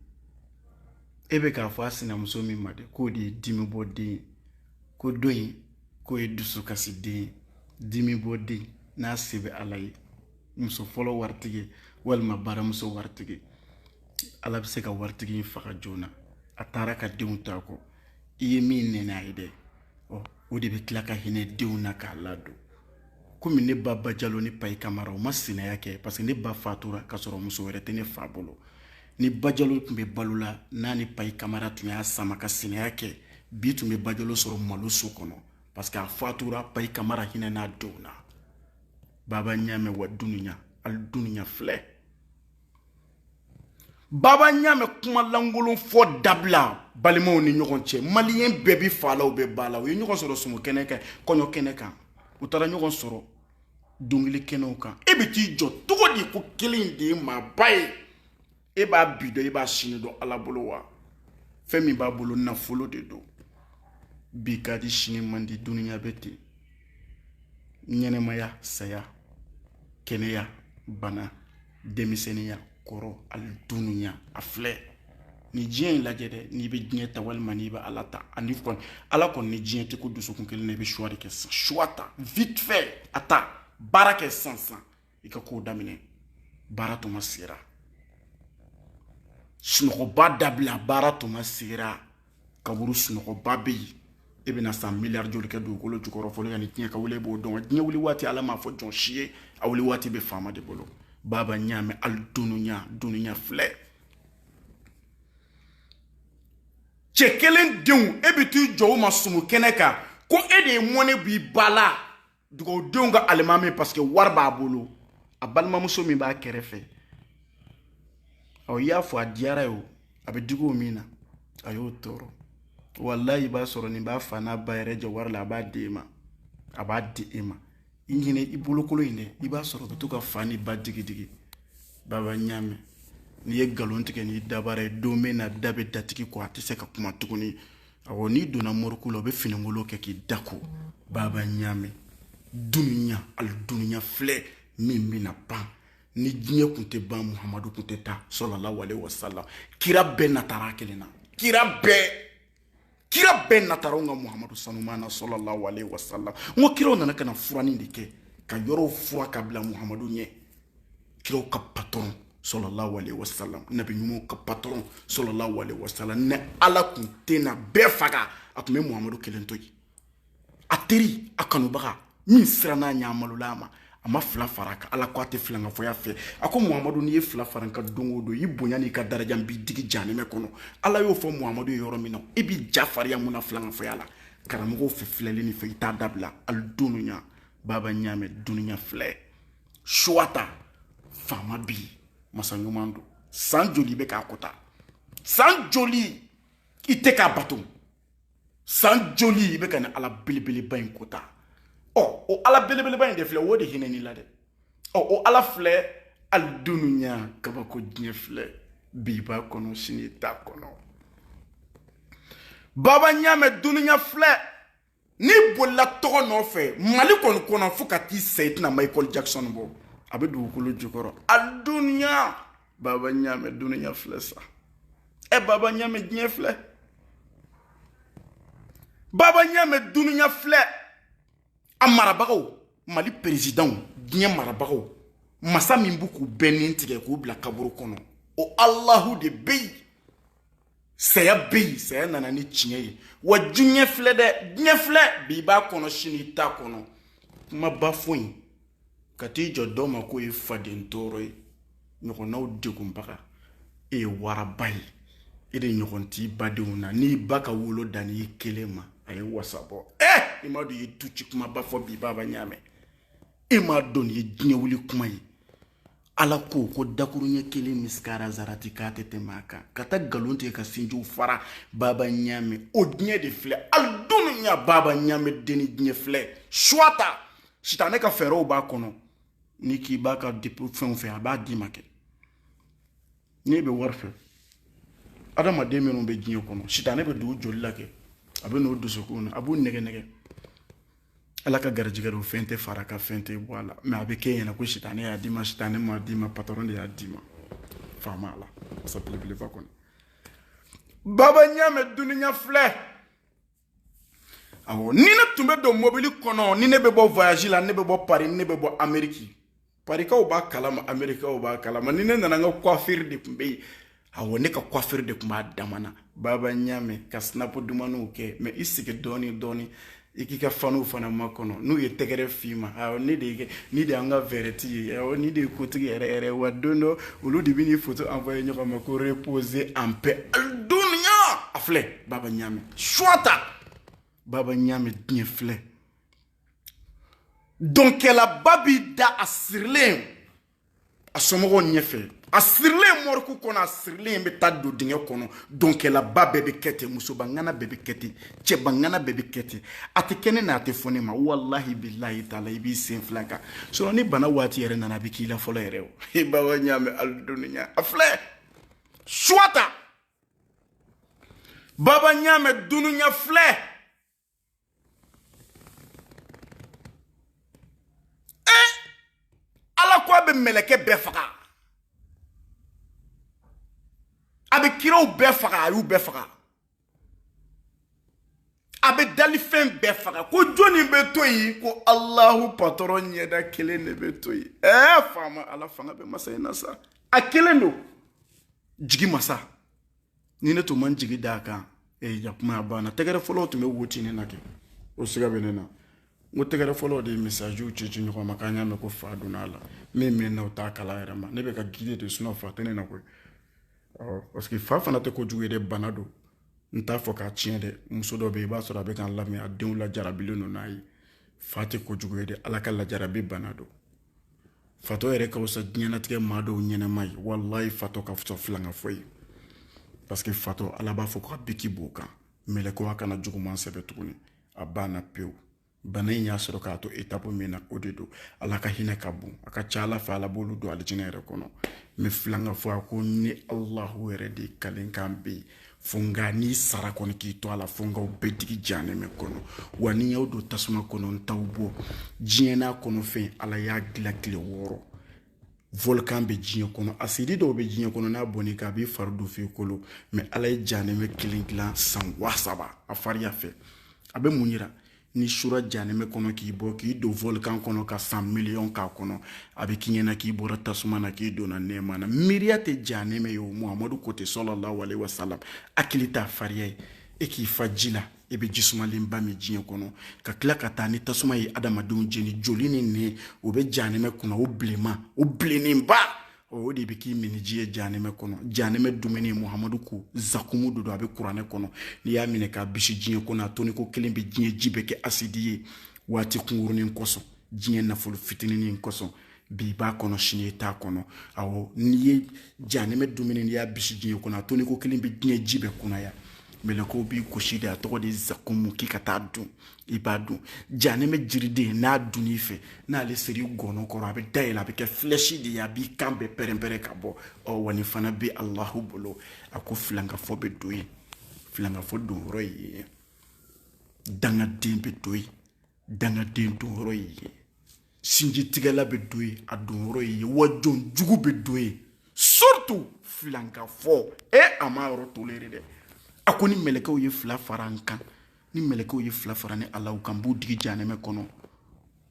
[SPEAKER 1] e bɛ k'a fɔ a sinamuso min ma de k'o de ye dimi bɔ den ye ko dɔ in k'o ye dusukasi den ye dimi bɔ den n'a se bɛ ala ye muso fɔlɔ waritigi walima baramuso waritigi ala bɛ se ka waritigi in faga joona a taara ka denw ta kɔ i ye min nɛnɛ a ye dɛ o de bɛ tila ka hinɛ denw na k'a ladon komi ne ba Bajalo ni Payi Kamara o ma sinaya kɛ parce que ne ba fatura ka sɔrɔ muso wɛrɛ tɛ ne fa bolo ni Bajalo tun bɛ balo la n'a ni Payi Kamara tun y'a sama ka sinaya kɛ bi tun bɛ Bajalo sɔrɔ malo so kɔnɔ parce que a fatura Payi Kamara hinɛ n'a denw na baba ɲamɛ wa dunuya ali dunuya filɛ baba ɲamɛ kuma lankolon fɔ dabila balimaw ni ɲɔgɔn cɛ maliyɛn bɛɛ bi fa la u bɛ ba la u ye ɲɔgɔn sɔrɔ sumu kɛnɛ kan kɔɲɔ kɛnɛ kan u taara ɲɔgɔn sɔrɔ dongili kɛnɛw kan e bɛ t'i jɔ cogo di ko kelen de ye maaba ye e b'a bi dɔn e b'a sini dɔn ala bolo wa fɛn min b'a bolo nafolo de don bi ka di sini man di dunuya bɛ ten ɲɛnɛmaya saya kɛnɛya bana denmisɛnniya kɔrɔ ali dunuya a filɛ ni diɲɛ in lajɛ dɛ n'i bɛ diɲɛ ta walima n'i bɛ ala ta ani kɔni ala kɔni ni diɲɛ tɛ ko dusukun kelen na i bɛ choix de kɛ sisan choix ta vite fait a ta baara kɛ sisan i ka kow daminɛ baara tuma sera sunɔgɔba dabila baara tuma sera kaburu sunɔgɔba bɛ yen e bɛna san miliyari joli kɛ dugukolo jukɔrɔ fɔlɔ yanni diɲɛ ka wuli e b'o dɔn diɲɛ wuli waati ala m'a fɔ jɔn si ye a wuli waati bɛ faama de bolo baba ɲaamɛ ali dunuya filɛ cɛ kelen denw e bɛ t'i jɔ o ma sumu kɛnɛ kan ko e de ye mɔnɛ b'i ba la dugawu ka alimami parce que wari b'a bolo a balimamuso min b'a kɛrɛfɛ i y'a fɔ a diyara ye o a bɛ digi o min na a y'o tɔɔrɔ wallahi i b'a sɔrɔ nin b'a fa n'a ba yɛrɛ jɛ wari la a b'a di e ma a b'a di e ma i ɲinɛ i bolokolo in dɛ i b'a sɔrɔ u bɛ to ka fa ni ba digi baba ɲaamɛ n'i ye nkalon tigɛ n'i dabara ye don bɛ na da bɛ datigi kɔ a tɛ se ka kuma tuguni awɔ n'i donna moriku la u bɛ finikolon kɛ k'i da ko baba ɲaamɛ dunuya ali dunuya filɛ min bɛna ban ni diɲɛ tun tɛ ban muhamadu tun tɛ taa sallallahu alaihi wasallam kira bɛɛ natara kelen na kira bɛɛ natara ka muhamadu sanumana sallallahu alaihi wasallam ngo kiraw nana kana furani de kɛ ka yɔrɔw fura ka bila muhamadu ɲɛ kiraw ka patron sallallahu alaihi wasallam nabi ɲumanw ka patron sallallahu alaihi wasallam ne ala kun tɛna bɛɛ faga a tun bɛ muhamadu kelen to yen a teri a kanubaga min siranna ɲamalola ma a ma fila fara kan ala ko a tɛ filan ka fɔ ya fɛ a ko muhamadu n'i ye fila fara ka don o don i bonya n'i ka daraja b'i digi janimɛ kɔnɔ ala y'o fɔ muhamadu ye yɔrɔ min na i b'i ja fariya mun na filan ka fɔ ya la karamɔgɔw fɛ filɛli ni fɛ i t'a dabila ali dunuya baba ɲaamɛ dunuya filɛ suwata faama bi masa ɲuman don san joli bɛ k'a kota san joli i tɛ k'a bato san joli i bɛ ka ni ala belebeleba in kota o ala belebeleba in de filɛ o de hinɛ n'i la dɛ o ala filɛ ali dunuya kabako diɲɛ filɛ bi b'a kɔnɔ sini t'a kɔnɔ baba ɲaamɛ dunuya filɛ n'i bolila tɔgɔ nɔfɛ mali kɔni kɔnɔ fo ka t'i sa i tɛna Michael Jackson bɔ a bɛ dugukolo jukɔrɔ ali dunuya baba ɲaamɛ dunuya filɛ sa baba ɲaamɛ diɲɛ filɛ baba ɲaamɛ dunuya filɛ a marabagaw mali président diɲɛ marabagaw masa min b'u k'u bɛɛ nin tigɛ k'u bila kaburu kɔnɔ o alahu de bɛ yen saya bɛ yen saya nana ni tiɲɛ ye wa diɲɛ filɛ dɛ diɲɛ filɛ bi b'a kɔnɔ sini t'a kɔnɔ kuma ba foyi ka t'i jɔ dɔw ma k'o ye faden tɔɔrɔ ye ɲɔgɔnnaw degunbaga e ye waraba ye e de ɲɔgɔn t'i badenw na n'i ba ka wolo dan n'i kelen ma a ye wasa bɔ i m'a dɔn i ye du ci kuma ba fɔ bi baba ɲaamɛ e m'a dɔn nin ye diɲɛ wuli kuma ye ala ko dakuru ɲɛ kelen miskara zarati k'a tɛ tɛmɛ a kan ka taa nkalon tigɛ ka sinjiw fara baba ɲaamɛ o diɲɛ de filɛ ali dunuya baba ɲaamɛ denni diɲɛ filɛ suwata sitanɛ ka fɛɛrɛw b'a kɔnɔ n'i k'i b'a ka fɛnw fɛ a b'a d'i ma kɛ n'i bɛ wari fɛ adamaden minnu bɛ diɲɛ kɔnɔ sitanɛ bɛ dugu joli la kɛ a bɛ n'o dusukun na a b'u nɛgɛ ala ka garijɛgɛ don fɛn tɛ fara ka fɛn tɛ bɔ a la mɛ a bɛ kɛ ɲɛna ko sitanɛ y'a d'i ma sitanɛ m'a d'i ma patron de y'a d'i ma faama ala masa belebeleba kɔnɔ baba ɲaamɛ dunuya filɛ awɔ ni ne tun bɛ don mobili kɔnɔ ni ne bɛ bɔ voyage la ne bɛ bɔ Paris ni ne bɛ bɔ Amérique parikaw b'a kalama amérikaw b'a kalama ni ne nana n ka coiffure de tun bɛ yen awɔ ne ka coiffure de tun b'a damana baba ɲaamɛ ka snap dumaniw kɛ mɛ i sigi dɔɔni i k'i ka faniw fana ma kɔnɔ n'u ye tɛgɛrɛ f'i ma awɔ ni de y'an ka vɛrɛti ye awɔ ni de ye kotigi yɛrɛ wa don dɔ olu de bɛ n'i photo envoyer ɲɔgɔn ma ko reposer en paix dunuya a filɛ baba ɲaamɛ suwata baba ɲaamɛ diɲɛ filɛ dɔnkɛlaba b'i da a sirilen a somɔgɔw ɲɛfɛ a sirilen moriku kɔnɔ a sirilen bɛ taa don dingɛ kɔnɔ dɔnkɛlaba bɛɛ bɛ kɛ ten musobangana bɛɛ bɛ kɛ ten cɛbangana bɛɛ bɛ kɛ ten a tɛ kɛ ne n'a tɛ fɔ ne ma walahi bilahi taala i b'i sen fila kan sinon ni bana waati yɛrɛ nana a bɛ k'i la fɔlɔ yɛrɛ o baba ɲaamɛ ali dunuya a filɛ suwata baba ɲaamɛ dunuya filɛ ala ko a bɛ mɛlɛkɛ bɛɛ faga a bɛ kiraw bɛɛ faga a y'u bɛɛ faga a bɛ dalifɛn bɛɛ faga ko jɔnni bɛ to yen ko alahu patɔrɔn ɲɛda kelen de bɛ to yen faama ala fanga bɛ masa in na sa a kelen don jigi masa ni ne tun man jigi d'a kan yakuma bana tɛgɛrɛ fɔlɔ tun bɛ woti ne na kɛ o siga bɛ ne na n ko tɛgɛrɛ fɔlɔ de message ci ɲɔgɔn ma k'an y'a mɛn ko fa donna a la min mɛ na o t'a kala yɛrɛ ma ne bɛ ka guider de sinon fa tɛ ne na koyi parce que fa fana tɛ kojugu ye dɛ bana don n t'a fɔ k'a tiɲɛ dɛ muso dɔ bɛ yen i b'a sɔrɔ a bɛ k'an lamɛn a denw lajarabilen don n'a ye fa tɛ kojugu ye dɛ ala ka lajarabi bana don fatɔ yɛrɛ ka fisa diɲɛlatigɛ maa dɔw ɲɛnɛma ye walayi fatɔ ka fisa filanga fɔ ye parce que fatɔ ala b'a fɔ ko ka biki b'o kan mɛlɛkɛw a kana juguman sɛbɛ tuguni a banna pewu bana in y'a sɔrɔ k'a to étape min na o de don ala ka hinɛ ka bon a ka ca ala fɛ ala b'olu don alijinɛ yɛrɛ kɔnɔ mɛ filanga fɔ a ko ni alahu yɛrɛ de kalen kan bɛ yen fo nka n'i sara kɔni k'i to a la fo nkaw bɛɛ digi janɛmɛ kɔnɔ wa ni y'aw don tasuma kɔnɔ n t'aw bɔ diɲɛ n'a kɔnɔ fɛn ala y'a dilan tile 6 volcan bɛ diɲɛ kɔnɔ asidi dɔw bɛ diɲɛ kɔnɔ n'a bɔn'i kan a b'i fari don f'i kolo mɛ ala ye janɛmɛ kelen dilan san 3,000 a fariya fɛ a bɛ mun yira ni sura janɛmɛ kɔnɔ k'i bɔ k'i don volcan kɔnɔ ka 100 millions k'a kɔnɔ a bɛ k'i ɲɛna k'i bɔra tasuma na k'i donna nɛɛma na miiriya tɛ janɛmɛ ye o muhamadu ko ten sallallahu alaihi wasallam hakili t'a fariya ye e k'i fa ji la e bɛ jisumalenba min diɲɛ kɔnɔ ka tila ka taa ni tasuma ye adamadenw jeni joli ni nɛn o bɛ janɛmɛ kɔnɔ o bilenma o bilennenba o de bɛ k'i minɛ ji ye janɛmɛ kɔnɔ janɛmɛ dumuni muhamadu ko zakumu don a bɛ kuranɛ kɔnɔ n'i y'a minɛ k'a bisi diɲɛ kɔnɔ a toni ko kelen bɛ diɲɛ ji bɛ kɛ asidi ye waati kunkurunin kosɔn diɲɛ nafolo fitininin kosɔn bi b'a kɔnɔ sini t'a kɔnɔ awɔ n'i ye janɛmɛ dumuni n'i y'a bisi diɲɛ kɔnɔ a toni ko kelen bɛ diɲɛ ji bɛ kunnaya mɛlɛkɛw b'i gosi de a tɔgɔ de zakumu k'i ka taa dun i b'a dun janɛmɛ jiriden n'a dun'i fɛ n'ale seri gɔnɔ kɔrɔ a bɛ dayɛlɛ a bɛ kɛ flèche de ye a b'i kan bɛɛ pɛrɛn-pɛrɛn ka bɔ wa nin fana bɛ alahu bolo a ko filangafɔ bɛ don yen filangafɔ donyɔrɔ ye yen dangaden bɛ don yen dangaden donyɔrɔ ye yen sinjitigɛla bɛ don yen a donyɔrɔ ye yen wa jɔnjugu bɛ don yen surtout filangafɔ a ma yɔrɔ toléré dɛ a ko ni mɛlɛkɛw ye 2 fara n kan ni mɛlɛkɛw ye 2 fara ni alaw kan b'u digi janɛmɛ kɔnɔ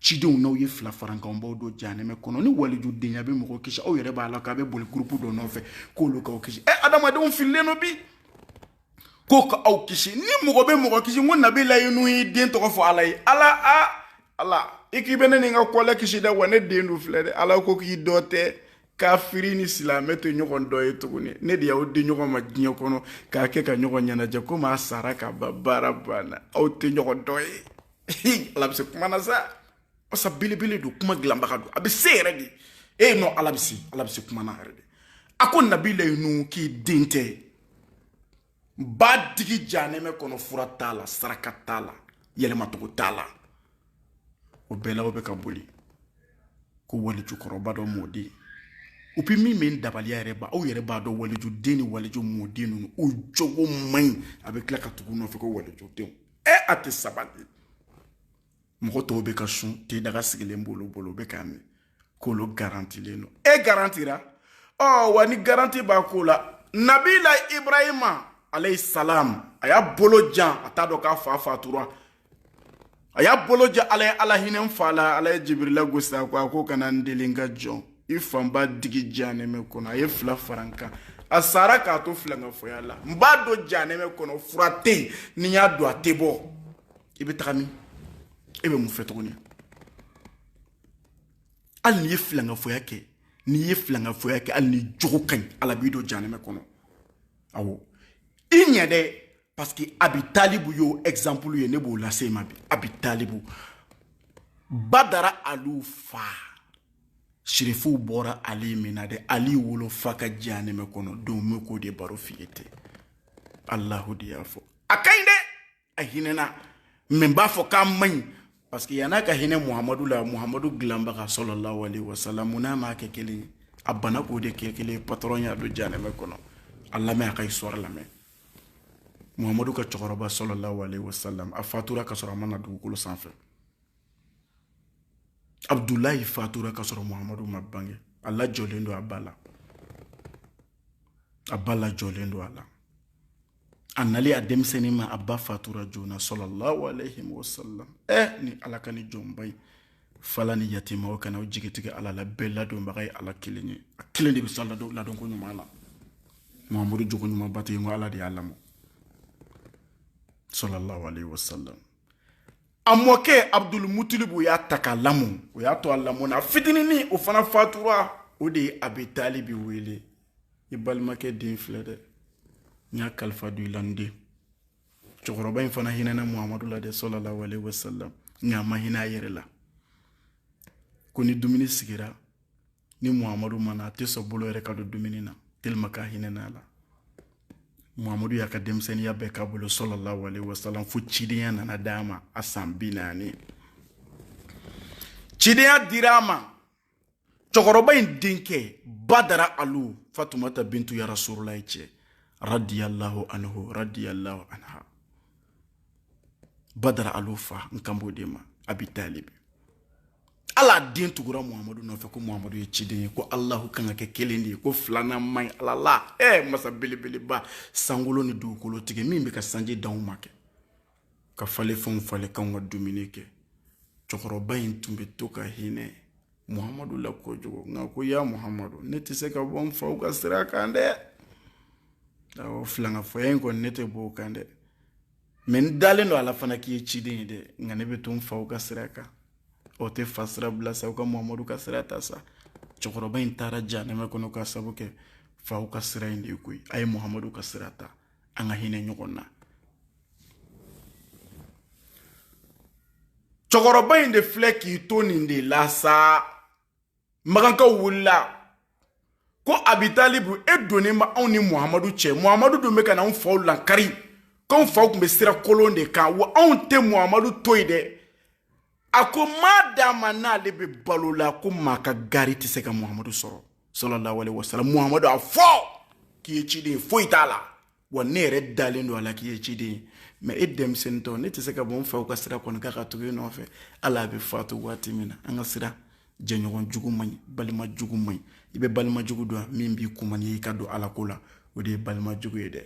[SPEAKER 1] cidenw n'aw ye 2 fara n kan n b'aw don janɛmɛ kɔnɔ ni walijudenya bɛ mɔgɔ kisi aw yɛrɛ b'a la k'a bɛ boli groupe dɔ nɔfɛ k'olu k'aw kisi adamadenw fililen don bi ko ka aw kisi ni mɔgɔ bɛ mɔgɔ kisi n ko nabila ye n'u y'i den tɔgɔ fɔ ala ye ala i k'i bɛ ne ni n ka kɔlɛ kisi dɛ wa ne den dun filɛ dɛ ala ko k'i dɔ tɛ kafiri ni silamɛ tɛ ɲɔgɔn dɔ ye tuguni ne de y'aw di ɲɔgɔn ma diɲɛ kɔnɔ k'a kɛ ka ɲɔgɔn ɲɛnajɛ komi a sara ka ban baara banna aw tɛ ɲɔgɔn dɔ ye ala bɛ se kuma na sa wasa belebele don kuma dilanbaga don a bɛ se yɛrɛ de non ala bɛ se kuma na yɛrɛ de a ko nabila ye nu k'i den tɛ ba digi janɛmɛ kɔnɔ fura t'a la saraka t'a la yɛlɛmacogo t'a la o bɛɛ la aw bɛ ka boli ko walijukɔrɔba dɔ m'o di u bɛ min bɛ dabaliya yɛrɛ ba aw yɛrɛ b'a dɔn walijuden ni waliju mɔden ninnu o jogo man ɲi a bɛ tila ka tugu nɔfɛ ko walijudenw a tɛ sabali mɔgɔ tɔw bɛ ka sun te daga sigilen bolo u bɛ k'a min k'olu garantilen don garantira wa ni garanti b'a ko la nabila ibrahima alayhi salam a y'a bolo jan a t'a dɔn k'a fa fatura a y'a bolo jan ala ye ala hinɛ fa la ala ye jibirila gosi a ko kana n deli n ka jɔn i fanba digi janɛmɛ kɔnɔ a ye 2 fara n kan a sara k'a to filangafɔya la n b'a don janɛmɛ kɔnɔ fura tɛ yen ni n y'a don a tɛ bɔ i bɛ taga min e bɛ mun fɛ tuguni hali n'i ye filangafɔya kɛ hali ni jogo ka ɲi ala b'i don janɛmɛ kɔnɔ awɔ i ɲɛ dɛ parce que abi talibu y'o exemple ye ne b'o lase ma bi abi talibu badara alu fa shirifuw bɔra ali min na dɛ ali wolo fa ka janɛmɛ kɔnɔ don me k'o de baro f'i ye ten alahu de y'a fɔ a ka ɲi dɛ a hinɛna mɛ n b'a fɔ k'a man ɲi parce que yan'a ka hinɛ muhamadu la muhamadu dilanbaga sallallahu alaihi wasallam mun n'a m'a kɛ kelen ye a bana k'o de kɛ kelen ye patron y'a don janɛmɛ kɔnɔ a lamɛn a ka histoire lamɛn muhamadu ka cɛkɔrɔba sallallahu alaihi wasallam a fatura ka sɔrɔ a ma na dugukolo sanfɛ abdulayi fatura ka sɔrɔ muhamadu ma bange a lajɔlen don a ba la lajɔlen don a la a nali a denmisɛnnin ma a ba fatura joona sallallahu alaihi wasallam ni ala ka ni jɔnba ye fala ni yatimaw kana jigitigɛ ala la bɛɛ ladonbaga ye ala kelen ye a kelen de bɛ sɔn ladon ko ɲuman na muhamadu jogo ɲuman ba tɛ yen ko ala de y'a lamɔ sallallahu alayhi wa sallam. A mɔkɛ Abdul Mutalib o y'a ta k'a lamɔ, o y'a to a lamɔ na fitinini o fana fatura, o de ye Abi Talib wele. I balimakɛ den filɛ dɛ, n y'a kalifa don i la n den. Cɛkɔrɔba in fana hinɛna Muhamadu la dɛ sallallahu alayhi wa sallam, nka a ma hinɛ a yɛrɛ la. Ko ni dumuni sigira, ni Muhamadu mana a tɛ sɔn bolo yɛrɛ ka don dumuni na, tellement k'a hinɛna a la. Muhamadu y'a ka denmisɛnniya bɛɛ k'a bolo sallallahu alayhi wa sallam, fo cidenya nana d'a ma a san 40. Cidenya dira a ma. Cɛkɔrɔba in denkɛ Badara Alu Fatumata bintu ya Rasulullah cɛ radiyallahu anhu radiyallahu anha. Badara Alu fa nkambo de ma Abi Talib. Ala den tugura Muhamadu nɔfɛ ko Muhamadu ye ciden ye, ko Allahu kan ka kɛ kelen de ye, ko filanan man ɲi Ala la. Masa belebeleba sankolo ni dugukolo tigɛ min bɛ ka sanji d'anw ma kɛ, ka falefɛnw falen k'anw ka dumuni kɛ. Cɛkɔrɔba in tun bɛ to ka hinɛ Muhamadu la kojugu, nka ko ya Muhamadu ne tɛ se ka bɔ n faw ka sira kan dɛ. Awɔ, filangafɔya in kɔni ne tɛ bɔ o kan dɛ, mais n dalen don Ala fana k'i ye ciden ye dɛ, nka ne bɛ to n faw ka sira kan. O tɛ fa sira bila sa, o ka Muhamadu ka sira ta sa. Cɛkɔrɔba in taara jahanɛmɛ kɔnɔ ka sabu kɛ faw ka sira in de ye koyi. A ye Muhamadu ka sira ta, an ka hinɛ ɲɔgɔn na. Cɛkɔrɔba in de filɛ k'i to nin de la sa. Magankaw wulila ko Abi Talibu e donnen ba anw ni Muhamadu cɛ. Muhamadu dun bɛ ka na anw faw lankari, k'anw faw tun bɛ sira kolon de kan, wa anw tɛ Muhamadu to yen dɛ. A ko maa d'a ma n'ale bɛ balo la, ko maa ka gari tɛ se ka Muhamadu sɔrɔ sallallahu alayhi wa sallam. Muhamadu a fɔ k'i ye ciden ye, foyi t'a la, wa ne yɛrɛ dalen don a la k'i ye ciden ye, mais e denmisɛnnitɔ ne tɛ se ka bɔ n faw ka sira kɔni k'a ka tugu i nɔfɛ. Ala a bɛ faatu waati min na, an ka sira jɛɲɔgɔn jugu man ɲi, balima jugu man ɲi. I bɛ balima jugu dɔn min b'i kuma n'i ka don Ala ko la, o de ye balima jugu ye dɛ.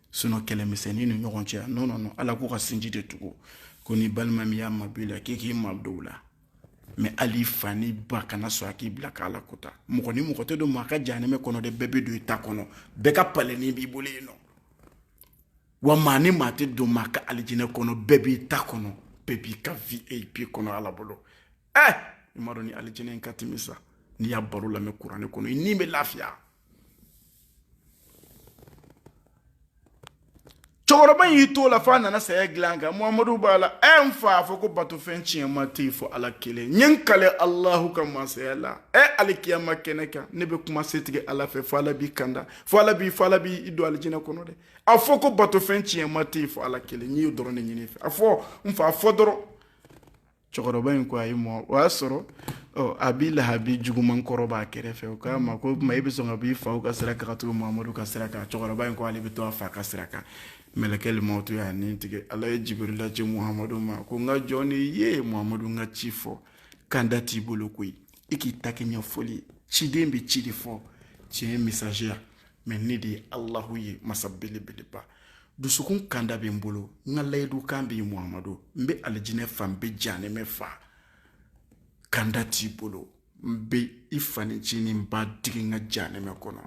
[SPEAKER 1] Sinon kɛlɛmisɛnnin ni ɲɔgɔn cɛ, non non non, Ala k'u ka sinji de tugu. Ko ni balima min y'a mabɔ i la k'i k'i mabɔ o la, mais hali fa ni ba kana sɔn a k'i bila k'Ala kota. Mɔgɔ ni mɔgɔ tɛ don maa ka jahanɛmɛ kɔnɔ dɛ, bɛɛ bɛ don i ta kɔnɔ, bɛɛ ka paleni b'i bolo yen nɔ. Wa maa ni maa tɛ don maa ka alijinɛ kɔnɔ, bɛɛ b'i ta kɔnɔ, bɛɛ b'i ka VIP kɔnɔ Ala bolo. I m'a dɔn ni alijinɛ in ka timi sa, n'i y'a baro lamɛn kuranɛ kɔnɔ i ni bɛ lafiya. Cɛkɔrɔba in y'i to la f'a nana saya dilan kan. Muhamadu b'a la, n fa a fɔ ko batofɛn tiɲɛma tɛ yen fɔ Ala kelen. N ye n kale Alahu ka masaya la. Alikiyama kɛnɛ kan ne bɛ kuma setigɛ Ala fɛ fo Ala b'i kanda, fo Ala b'i don alijinɛ kɔnɔ dɛ. A fɔ ko batofɛn tiɲɛma tɛ yen fɔ Ala kelen. N y'o dɔrɔn de ɲini fɛ. A fɔ n fa a fɔ dɔrɔn. Cɛkɔrɔba in ko ayi mɔ, o y'a sɔrɔ Abi Lahabi juguman kɔrɔ b'a kɛrɛfɛ. O k'a ma ko tuma e bɛ sɔn ka b'i faw ka sira kan ka tugu Muhamadu ka sira kan. Cɛkɔrɔba in ko ale bɛ to a fa ka sira kan. Mɛlɛkɛ mawutu y'a nin tigɛ. Ala ye Jibirila ci Muhamadu ma ko n ka jɔn ni ye Muhamadu n ka ci fɔ, kanda t'i bolo koyi, i k'i ta kɛ ɲɛfɔli, ciden bɛ ci de fɔ, tiɲɛ messager, mais ne de ye Alahu ye masa belebeleba. Dusukun kanda bɛ n bolo, n ka layidu kan bɛ Muhamadu, n bɛ alijinɛ fa, n bɛ jahanɛmɛ fa, kanda t'i bolo, n bɛ i fani ci ni n b'a digi n ka jahanɛmɛ kɔnɔ.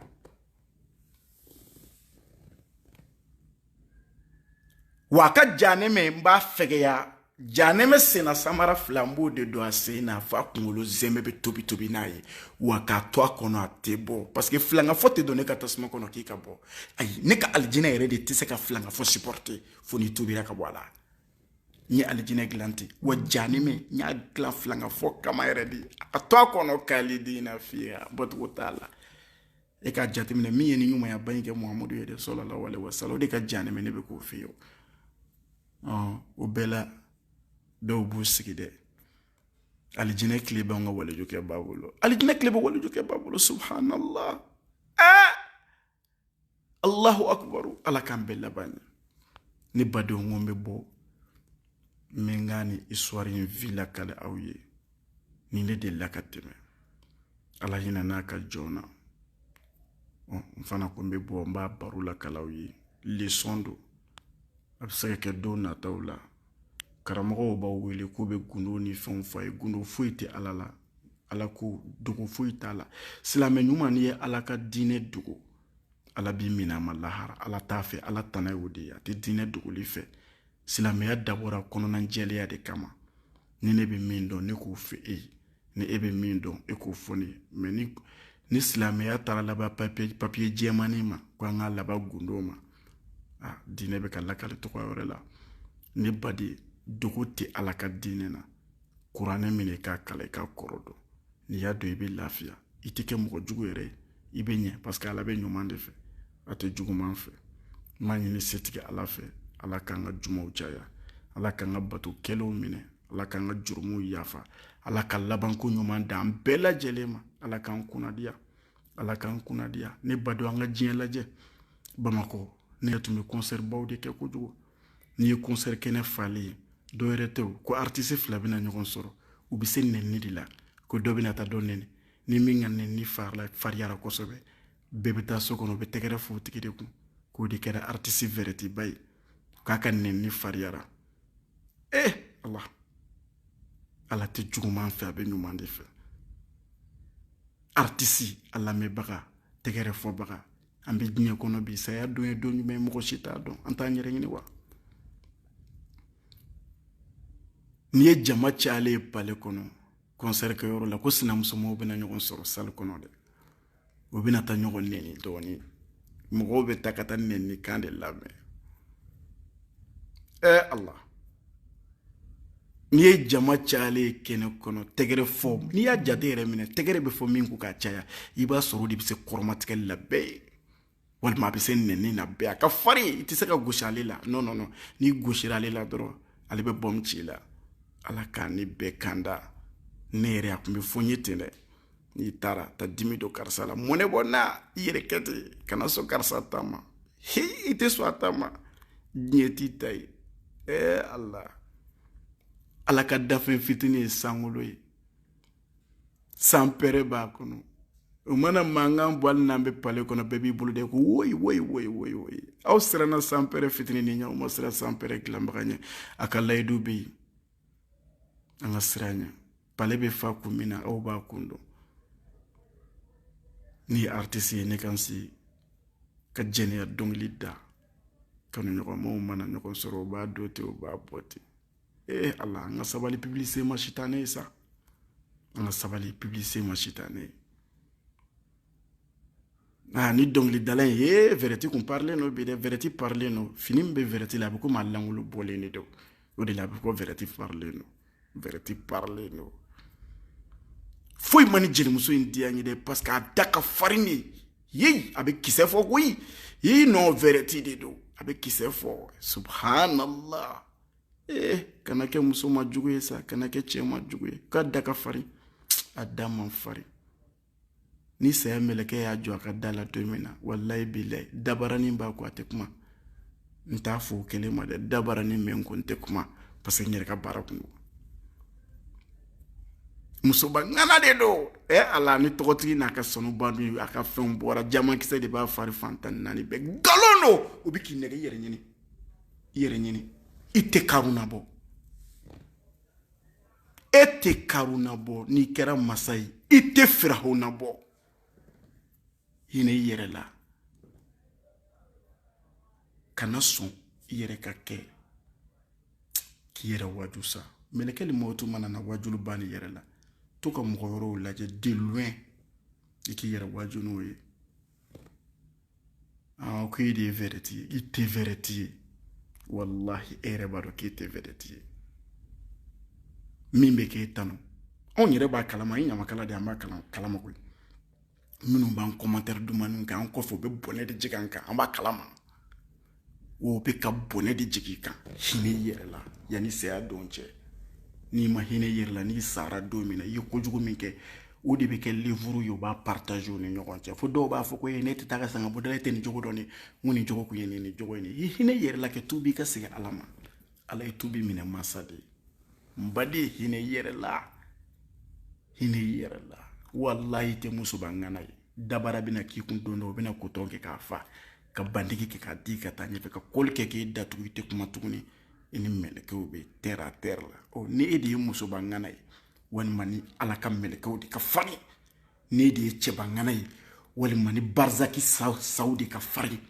[SPEAKER 1] Wa a ka jahanɛmɛ n b'a fɛgɛya, jahanɛmɛ senna samara fila n b'o de don a sen na f'a kunkolo zɛmɛ bɛ tobi tobi n'a ye, wa k'a to a kɔnɔ a tɛ bɔ, parce que filangafɔ tɛ don ne ka tasuma kɔnɔ k'i ka bɔ. Ayi, ne ka alijinɛ yɛrɛ de tɛ se ka filangafɔ supporter fo ni tobira ka bɔ a la. N ye alijinɛ dilan ten, wa jahanɛmɛ n y'a dilan filangafɔ kama yɛrɛ de, a to a kɔnɔ khalidina fiha, bɔcogo t'a la. E ka jateminɛ min ye ni ɲumanyaba in kɛ Muhamadu ye de sallallahu alayhi wa sallam, o de ka jahanɛmɛ ne bɛ k'o f'i ye. O bɛɛ la dɔw b'u sigi dɛ, alijinɛ tile bɛ an ka walijukɛ b'a bolo, alijinɛ tile bɛ walijukɛ b'a bolo, subhanallah. Allahu akbaru, Ala k'an bɛɛ laban ɲɛ. Ne badenw ko n bɛ bɔ, n bɛ n ka ni histoire in vi lakale aw ye, ni ne delila ka tɛmɛ, Ala hinɛ n'a ka jɔn na. N fana ko n bɛ bɔ, n b'a baro lakale aw ye, leçon don. A bɛ se ka kɛ don nataw la, karamɔgɔw b'aw wele k'u bɛ gundo ni fɛnw fɔ a ye, gundo foyi tɛ Ala la, Ala ko dogo foyi t'a la. Silamɛ ɲuman n'i ye Ala ka diinɛ dogo, Ala b'i minɛ a ma lahara, Ala t'a fɛ, Ala tana ye o de ye, a tɛ diinɛ dogoli fɛ. silamɛya dabɔra kɔnɔna jɛlenya de kama ni ne bɛ min dɔn ne k'o fɔ e ye ni e bɛ min dɔn e k'o fɔ ne ye mais ni silamɛya taara laban papiye jɛmani ma ko an ka laban gundo ma diinɛ bɛ ka lakali tɔgɔ wɛrɛ la ne badi dogo tɛ ala ka diinɛ na kuranɛ minɛ k'a kala i ka kɔrɔ dɔn n'i y'a dɔn i bɛ lafiya i tɛ kɛ mɔgɔ jugu yɛrɛ ye i bɛ ɲɛ parce que ala bɛ ɲuman de fɛ a tɛ juguman fɛ n b'a ɲini setigi ala fɛ ala k'an ka jumaw caya ala k'an ka bato kɛlenw minɛ ala k'an ka jurumuw yafa ala ka labanko ɲuman d'an bɛɛ lajɛlen ma ala k'an kunnadiya ne ba don an ka diɲɛ lajɛ bamakɔ ne tun bɛ concert baw de kɛ kojugu n'i ye concert kɛnɛ falen ye dɔw yɛrɛ tɛ o ko artiste fila bɛna ɲɔgɔn sɔrɔ u bɛ se nɛnini de la ko dɔ bɛna taa dɔ nɛni ni min ka nɛnini fariyara kosɛbɛ bɛɛ bɛ taa so kɔnɔ u bɛ tɛgɛrɛ fo tigi de kun k'o de kɛra artiste verite ba ye k'a ka nɛnini fariyara ala tɛ juguman fɛ a bɛ ɲuman de fɛ artiste a lamɛnbaga tɛgɛrɛ fɔbaga an bɛ diɲɛ kɔnɔ bi saya don ye don jumɛn mɔgɔ si t'a dɔn an t'an yɛrɛ ɲini wa n'i ye jama cayalen ye palais kɔnɔ concert kɛyɔrɔ la ko sinamusomaw bɛna ɲɔgɔn sɔrɔ salle kɔnɔ dɛ u bɛna taa ɲɔgɔn nɛni dɔɔnin mɔgɔw bɛ taa ka taa nɛni kan de lamɛn Allah n'i ye jama cayalen ye kɛnɛ kɔnɔ tɛgɛrɛ fɔ n'i y'a jate yɛrɛ minɛ tɛgɛrɛ bɛ fɔ min ko k'a caya i b'a sɔrɔ o de bɛ se kɔrɔmatigɛli la bɛɛ ye walima a bɛ se nɛni na bɛɛ a ka farin i tɛ se ka gosi ale la non n'i gosira ale la dɔrɔn ale bɛ bɔm ci la ala k'a ni bɛɛ kanda ne yɛrɛ a tun bɛ fɔ n ye ten dɛ n'i taara ta dimi don karisa la mɔnɛ bɔ na i yɛrɛ kɛ ten kana sɔn karisa ta ma i tɛ sɔn a ta ma diɲɛ t'i ta ye ala ka dafɛn fitinin ye sankolo ye san pɛrɛ b'a kɔnɔ o mana mankan bɔ hali n'an bɛ palais kɔnɔ bɛɛ b'i bolo de ko woyi aw siranna san pɛrɛ fitinin ni ɲɛ o ma siran san pɛrɛ dilanbaga ɲɛ a ka layidu bɛ yen an ka siran ɲɛ palais bɛ fa kun min na aw b'a kun dɔn ni ye artiste ye ne kan si ka jɛnɛya dɔnkili da kanuɲɔgɔnmaw mana ɲɔgɔn sɔrɔ o b'a don ten o b'a bɔ ten Allah an ka sabali publicité ma sitanɛ ye sa an ka sabali publicité ma sitanɛ ye ni dɔnkilidala ye Vereti kun parler no bi dɛ Vereti parler no fini min bɛ Vereti la a bɛ komi a langolo bɔlen de don o de la a bɛ fɔ Vereti parler no foyi man ni jelimuso in diya n ye dɛ parce que a da ka farin de ye a bɛ kisɛ fɔ koyi non Vereti de don a bɛ kisɛ fɔ subhanallah kana kɛ muso ma jugu ye sa kana kɛ cɛ ma jugu ye k'a da ka farin a da man farin ni saya mɛlɛkɛ y'a jɔ a ka da la don min na wallahi billahi dabaranin b'a ko a tɛ kuma n t'a fɔ o kelen ma dɛ dabaranin mɛ ko n tɛ kuma parce que n yɛrɛ ka baara kun don musoba ŋana de don ala ni tɔgɔtigi n'a ka sanuba dun a ka fɛnw bɔra jamakisɛ de b'a fari fantan naani bɛɛ nkalon don o bɛ k'i nɛgɛ i yɛrɛ ɲini i tɛ karuna bɔ e tɛ karuna bɔ n'i kɛra masa ye i tɛ firahuna bɔ hinɛ i yɛrɛ la kana sɔn i yɛrɛ ka kɛ k'i yɛrɛ waju sa mɛlɛkɛ ni mɔtu mana na wajulu ban i yɛrɛ la to ka mɔgɔ wɛrɛw lajɛ de loin i k'i yɛrɛ waju n'o ye ko e de ye Vereti ye i tɛ Vereti ye wallahi e yɛrɛ b'a dɔn k'e tɛ Vereti ye min bɛ k'e tanu anw yɛrɛ b'a kalama i ɲamakala de an b'a kalama koyi minnu b'an commentaire dumani kan an kɔfɛ u bɛ bɔnɛ de jigin an kan an b'a kalama o bɛ ka bɔnɛ de jigin i kan hinɛ i yɛrɛ la yanni saya don cɛ n'i ma hinɛ i yɛrɛ la n'i sara don min na i ye kojugu min kɛ o de bɛ kɛ livre ye u b'a partager u ni ɲɔgɔn cɛ fo dɔw b'a fɔ ko ne tɛ taa ka sanga bɔ dala e tɛ nin jogo dɔn ni n ko nin jogo kun ye nin jogo ye nin i hinɛ i yɛrɛ la kɛ tubi i ka segin ala ma ala ye tubi minɛ masa de ye n baden hinɛ i yɛrɛ la wallahi tɛ musoba ŋana ye dabara bɛna k'i kun don dɔ o bɛna kotɔn kɛ k'a fa ka bandigi kɛ k'a di ka taa ɲɛfɛ ka kɔli kɛ k'e datugu i tɛ kuma tuguni i ni mɛlɛkɛw bɛ terre à terre la ni e de ye musoba ŋana ye walima ni ala ka mɛlɛkɛw de ka farin ni e de ye cɛba ŋana ye walima ni barzaki saw de ka farin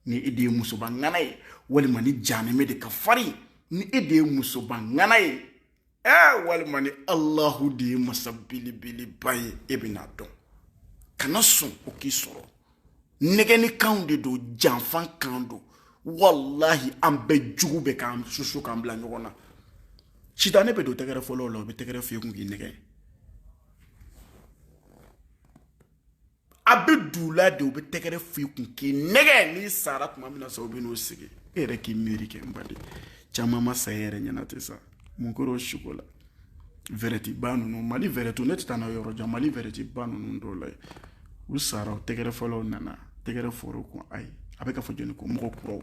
[SPEAKER 1] ni e de ye musoba ŋana ye walima ni janɛmɛ de ka farin ni e de ye musoba ŋana ye walima ni Allahu de ye masa belebeleba ye e bɛna dɔn kana sɔn o k'i sɔrɔ nɛgɛnnikanw de don janfan kan don wallahi an bɛɛ jugu bɛ k'an susu k'an bila ɲɔgɔn na sitanɛ bɛ don tɛgɛrɛ fɔlɔw la o bɛ tɛgɛrɛ f'i kun k'i nɛgɛ a bɛ dula de o bɛ tɛgɛrɛ f'i kun k'i nɛgɛ n'i sara tuma min na sa o bɛ n'o sigi e yɛrɛ k'i miiri kɛ n baden caman ma sa e yɛrɛ ɲɛna ten sa mun kɔrɔ o suko la vɛrɛti ba ninnu Mali vɛrɛtiw ne tɛ taa n'a yɔrɔ jan Mali vɛrɛti ba ninnu dɔw la u sara o tɛgɛrɛ fɔlɔw nana tɛgɛrɛ fɔr'o kun ayi a bɛ ka fɔ jɔnni ko mɔgɔ kuraw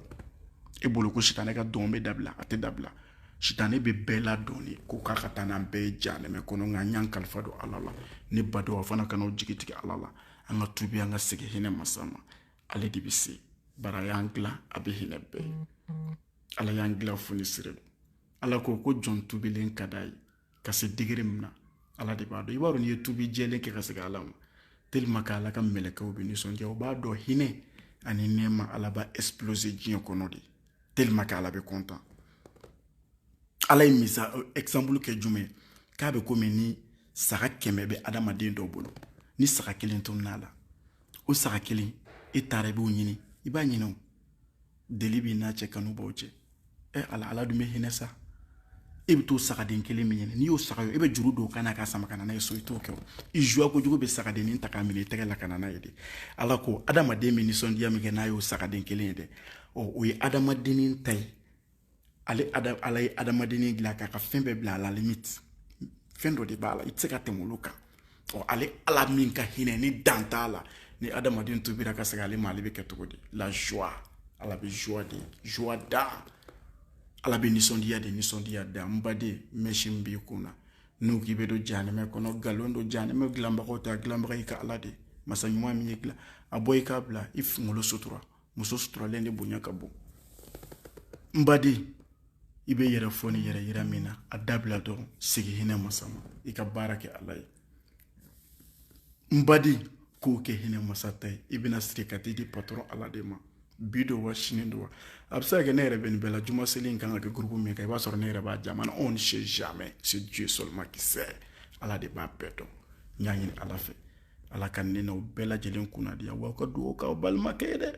[SPEAKER 1] e bolo ko sitanɛ ka dɔn bɛ dabila a tɛ dabila sitanɛ bɛ bɛɛ ladɔn de ko k'a ka taa n'an bɛɛ ye jahanɛmɛ kɔnɔ nka n y'an kalifa don Ala la ne badenw a fana kana o jigi tigɛ Ala la an ka tubi an ka segin hinɛ masa ma ale de bɛ se bara a y'an dilan a bɛ hinɛ bɛɛ Ala y'an dilan funisire don Ala ko jɔn tubilen ka d'a ye ka se degré min na Ala de b'a dɔn i b'a dɔn n'i ye tubi jɛlen kɛ ka segin Ala ma tellement que Ala ka mɛlɛkɛw bɛ nisɔndiya o b'a dɔn hinɛ ani nɛɛma Ala b'a exploser diɲɛ kɔnɔ de tellement que Ala bɛ content Ala ye exemple kɛ jumɛn k'a bɛ komi ni saga 100 bɛ adamaden dɔ bolo ni saga 1 tununa la o saga 1 e taara i b'o ɲini i b'a ɲini o deli b'i n'a cɛ kanu b'aw cɛ Ala dun bɛ hinɛ sa e bɛ t'o sagaden 1 min ɲini n'i y'o saga ye e bɛ juru don o kan na k'a sama ka na n'a ye so i t'o kɛ o i joie kojugu bɛ sagadennin ta k'a minɛ i tɛgɛ la ka na n'a ye de Ala ko adamaden min nisɔndiya min kɛ n'a y'o sagaden 1 ye dɛ o ye adamadennin ta ye Ala ye adamadennin dilan k'a ka fɛn bɛɛ bila à la limite fɛn dɔ de b'a la i tɛ se ka tɛmɛ olu kan Ala min ka hinɛ ni dan t'a la ni adamaden tobira ka segin ale ma ale bɛ kɛ cogo di la joie Ala bɛ joie da Ala bɛ nisɔndiya da n baden mɛsi b'i kun na n'u k'i bɛ don jahanɛmɛ kɔnɔ nkalon don jahanɛmɛ dilanbagaw ta dilanbaga i ka Ala de masa ɲuman min ye dilan a bɔ i k'a bila i kunkolo sutura muso suturalen de bonya ka bon n baden i bɛ yɛrɛ fɔ ni yɛrɛ yira min na a dabila dɔrɔn segin hinɛ masa ma i ka baara kɛ Ala ye n baden k'o kɛ hinɛ masa ta ye i bɛna siri ka t'i di patron Ala de ma bi don wa sini don wa a bɛ se ka kɛ ne yɛrɛ bɛ nin bɛɛ la juma seli in kan ka kɛ groupe min kan i b'a sɔrɔ ne yɛrɛ b'a jamana on ne sait jamais c'est Dieu seulement qui sait Ala de b'a bɛɛ dɔn n y'a ɲini Ala fɛ Ala ka ne n'aw bɛɛ lajɛlen kunnadiya wa ka dugawu k'aw balimakɛ ye dɛ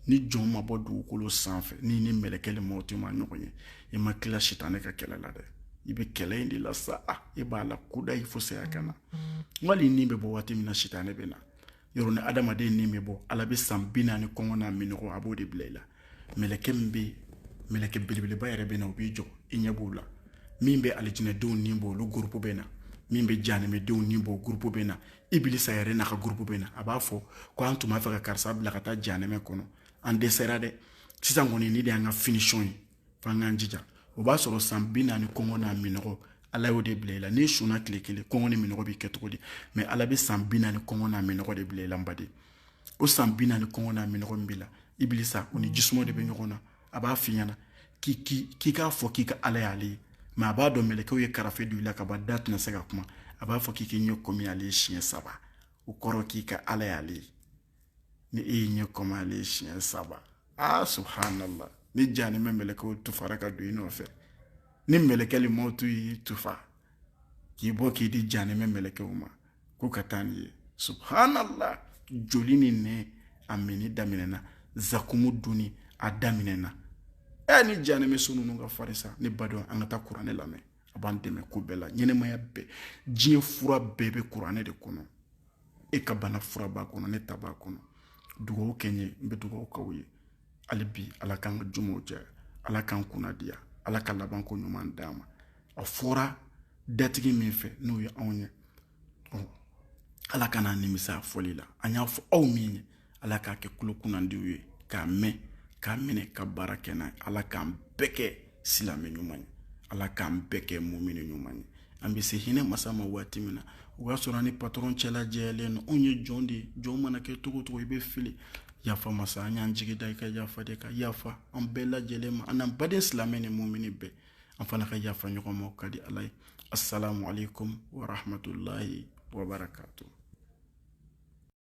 [SPEAKER 1] ni jɔn ma bɔ dugukolo sanfɛ ni mɛlɛkɛ ma o tɛ ma ɲɔgɔn ye i ma tila sitanɛ ka kɛlɛ la dɛ i bɛ kɛlɛ in de la sa i b'a la kuda i fo saya ka na wali nin bɛ bɔ waati min na sitanɛ bɛ na yɔrɔ ni adamaden nin bɛ bɔ Ala bɛ san 40 kɔngɔ n'a minɔgɔ a b'o de bila i la mɛlɛkɛ min bɛ mɛlɛkɛ belebeleba yɛrɛ bɛ na o b'i jɔ i ɲɛ b'o la min bɛ alijinɛdenw nin bɔ olu groupe bɛ na min bɛ jahanɛmɛdenw nin bɔ groupe bɛ na Ibilisa yɛrɛ n'a ka groupe bɛ na a b'a fɔ ko an tun b'a fɛ ka karisa bila ka taa jahanɛmɛ kɔnɔ an dɛsɛra dɛ sisan kɔni ni de y'an ka finition ye f'an k'an jija o b'a sɔrɔ san 40 kɔngɔ n'a minɔgɔ Ala y'o de bila i la n'i sɔnna tile kelen kɔngɔ ni minɔgɔ b'i kɛ cogo di mais Ala bɛ san 40 kɔngɔ n'a minɔgɔ de bila i la n baden o san 40 kɔngɔ n'a minɔgɔ min b'i la Ibilisa o ni jisuma de bɛ ɲɔgɔn na a b'a f'i ɲɛna k'i k'a fɔ k'i ka Ala y'ale ye mais a b'a dɔn mɛlɛkɛw ye karafe don i la ka ban da tɛna se ka kuma a b'a fɔ k'i k'i ɲɛ kɔmi ale ye siɲɛ 3 o kɔrɔ k'i ka Ala y'ale ye ni e y'i ɲɛ kɔmi ale ye siɲɛ 3 subhanallah ni jahanɛmɛ mɛlɛkɛw tufara ka don i nɔfɛ ni mɛlɛkɛ mɔtu y'i tufa k'i bɔ k'i di jahanɛmɛ mɛlɛkɛw ma ko ka taa ni ye subhanallah joli ni nɛ a mini daminɛna zakumu dunni a daminɛna ni jahanɛmɛ so ninnu ka farisa ne badenw an ka taa kuranɛ lamɛn a b'an dɛmɛ ko bɛɛ la ɲɛnɛmaya bɛɛ diɲɛ fura bɛɛ bɛ kuranɛ de kɔnɔ e ka bana fura b'a kɔnɔ ne ta b'a kɔnɔ dugawu kɛ n ye n bɛ dugawu k'aw ye hali bi Ala k'an ka jumaw diya Ala k'an kunnadiya Ala ka laban ko ɲuman d'an ma a fɔra datigi min fɛ n'o ye anw ye Ala ka n'an nimisa a fɔli la an y'a fɔ aw min ye Ala k'a kɛ tulo kunnandiw ye k'a mɛn k'a minɛ ka baara kɛ n'a ye Ala k'an bɛɛ kɛ silamɛ ɲuman ye Ala k'an bɛɛ kɛ mumini ɲuman ye an bɛ se hinɛ masa ma waati min na o y'a sɔrɔ ni patron cɛla jɛlen don anw ye jɔn de ye jɔn mana kɛ cogo o cogo i bɛ fili yafa masa an y'an jigi da i ka yafa de ka yafa an bɛɛ lajɛlen ma an n'an baden silamɛ ni mumini bɛɛ an fana ka yafa ɲɔgɔn ma o ka di Ala ye assalamu alaikum wa rahmatulahi wa barakatuh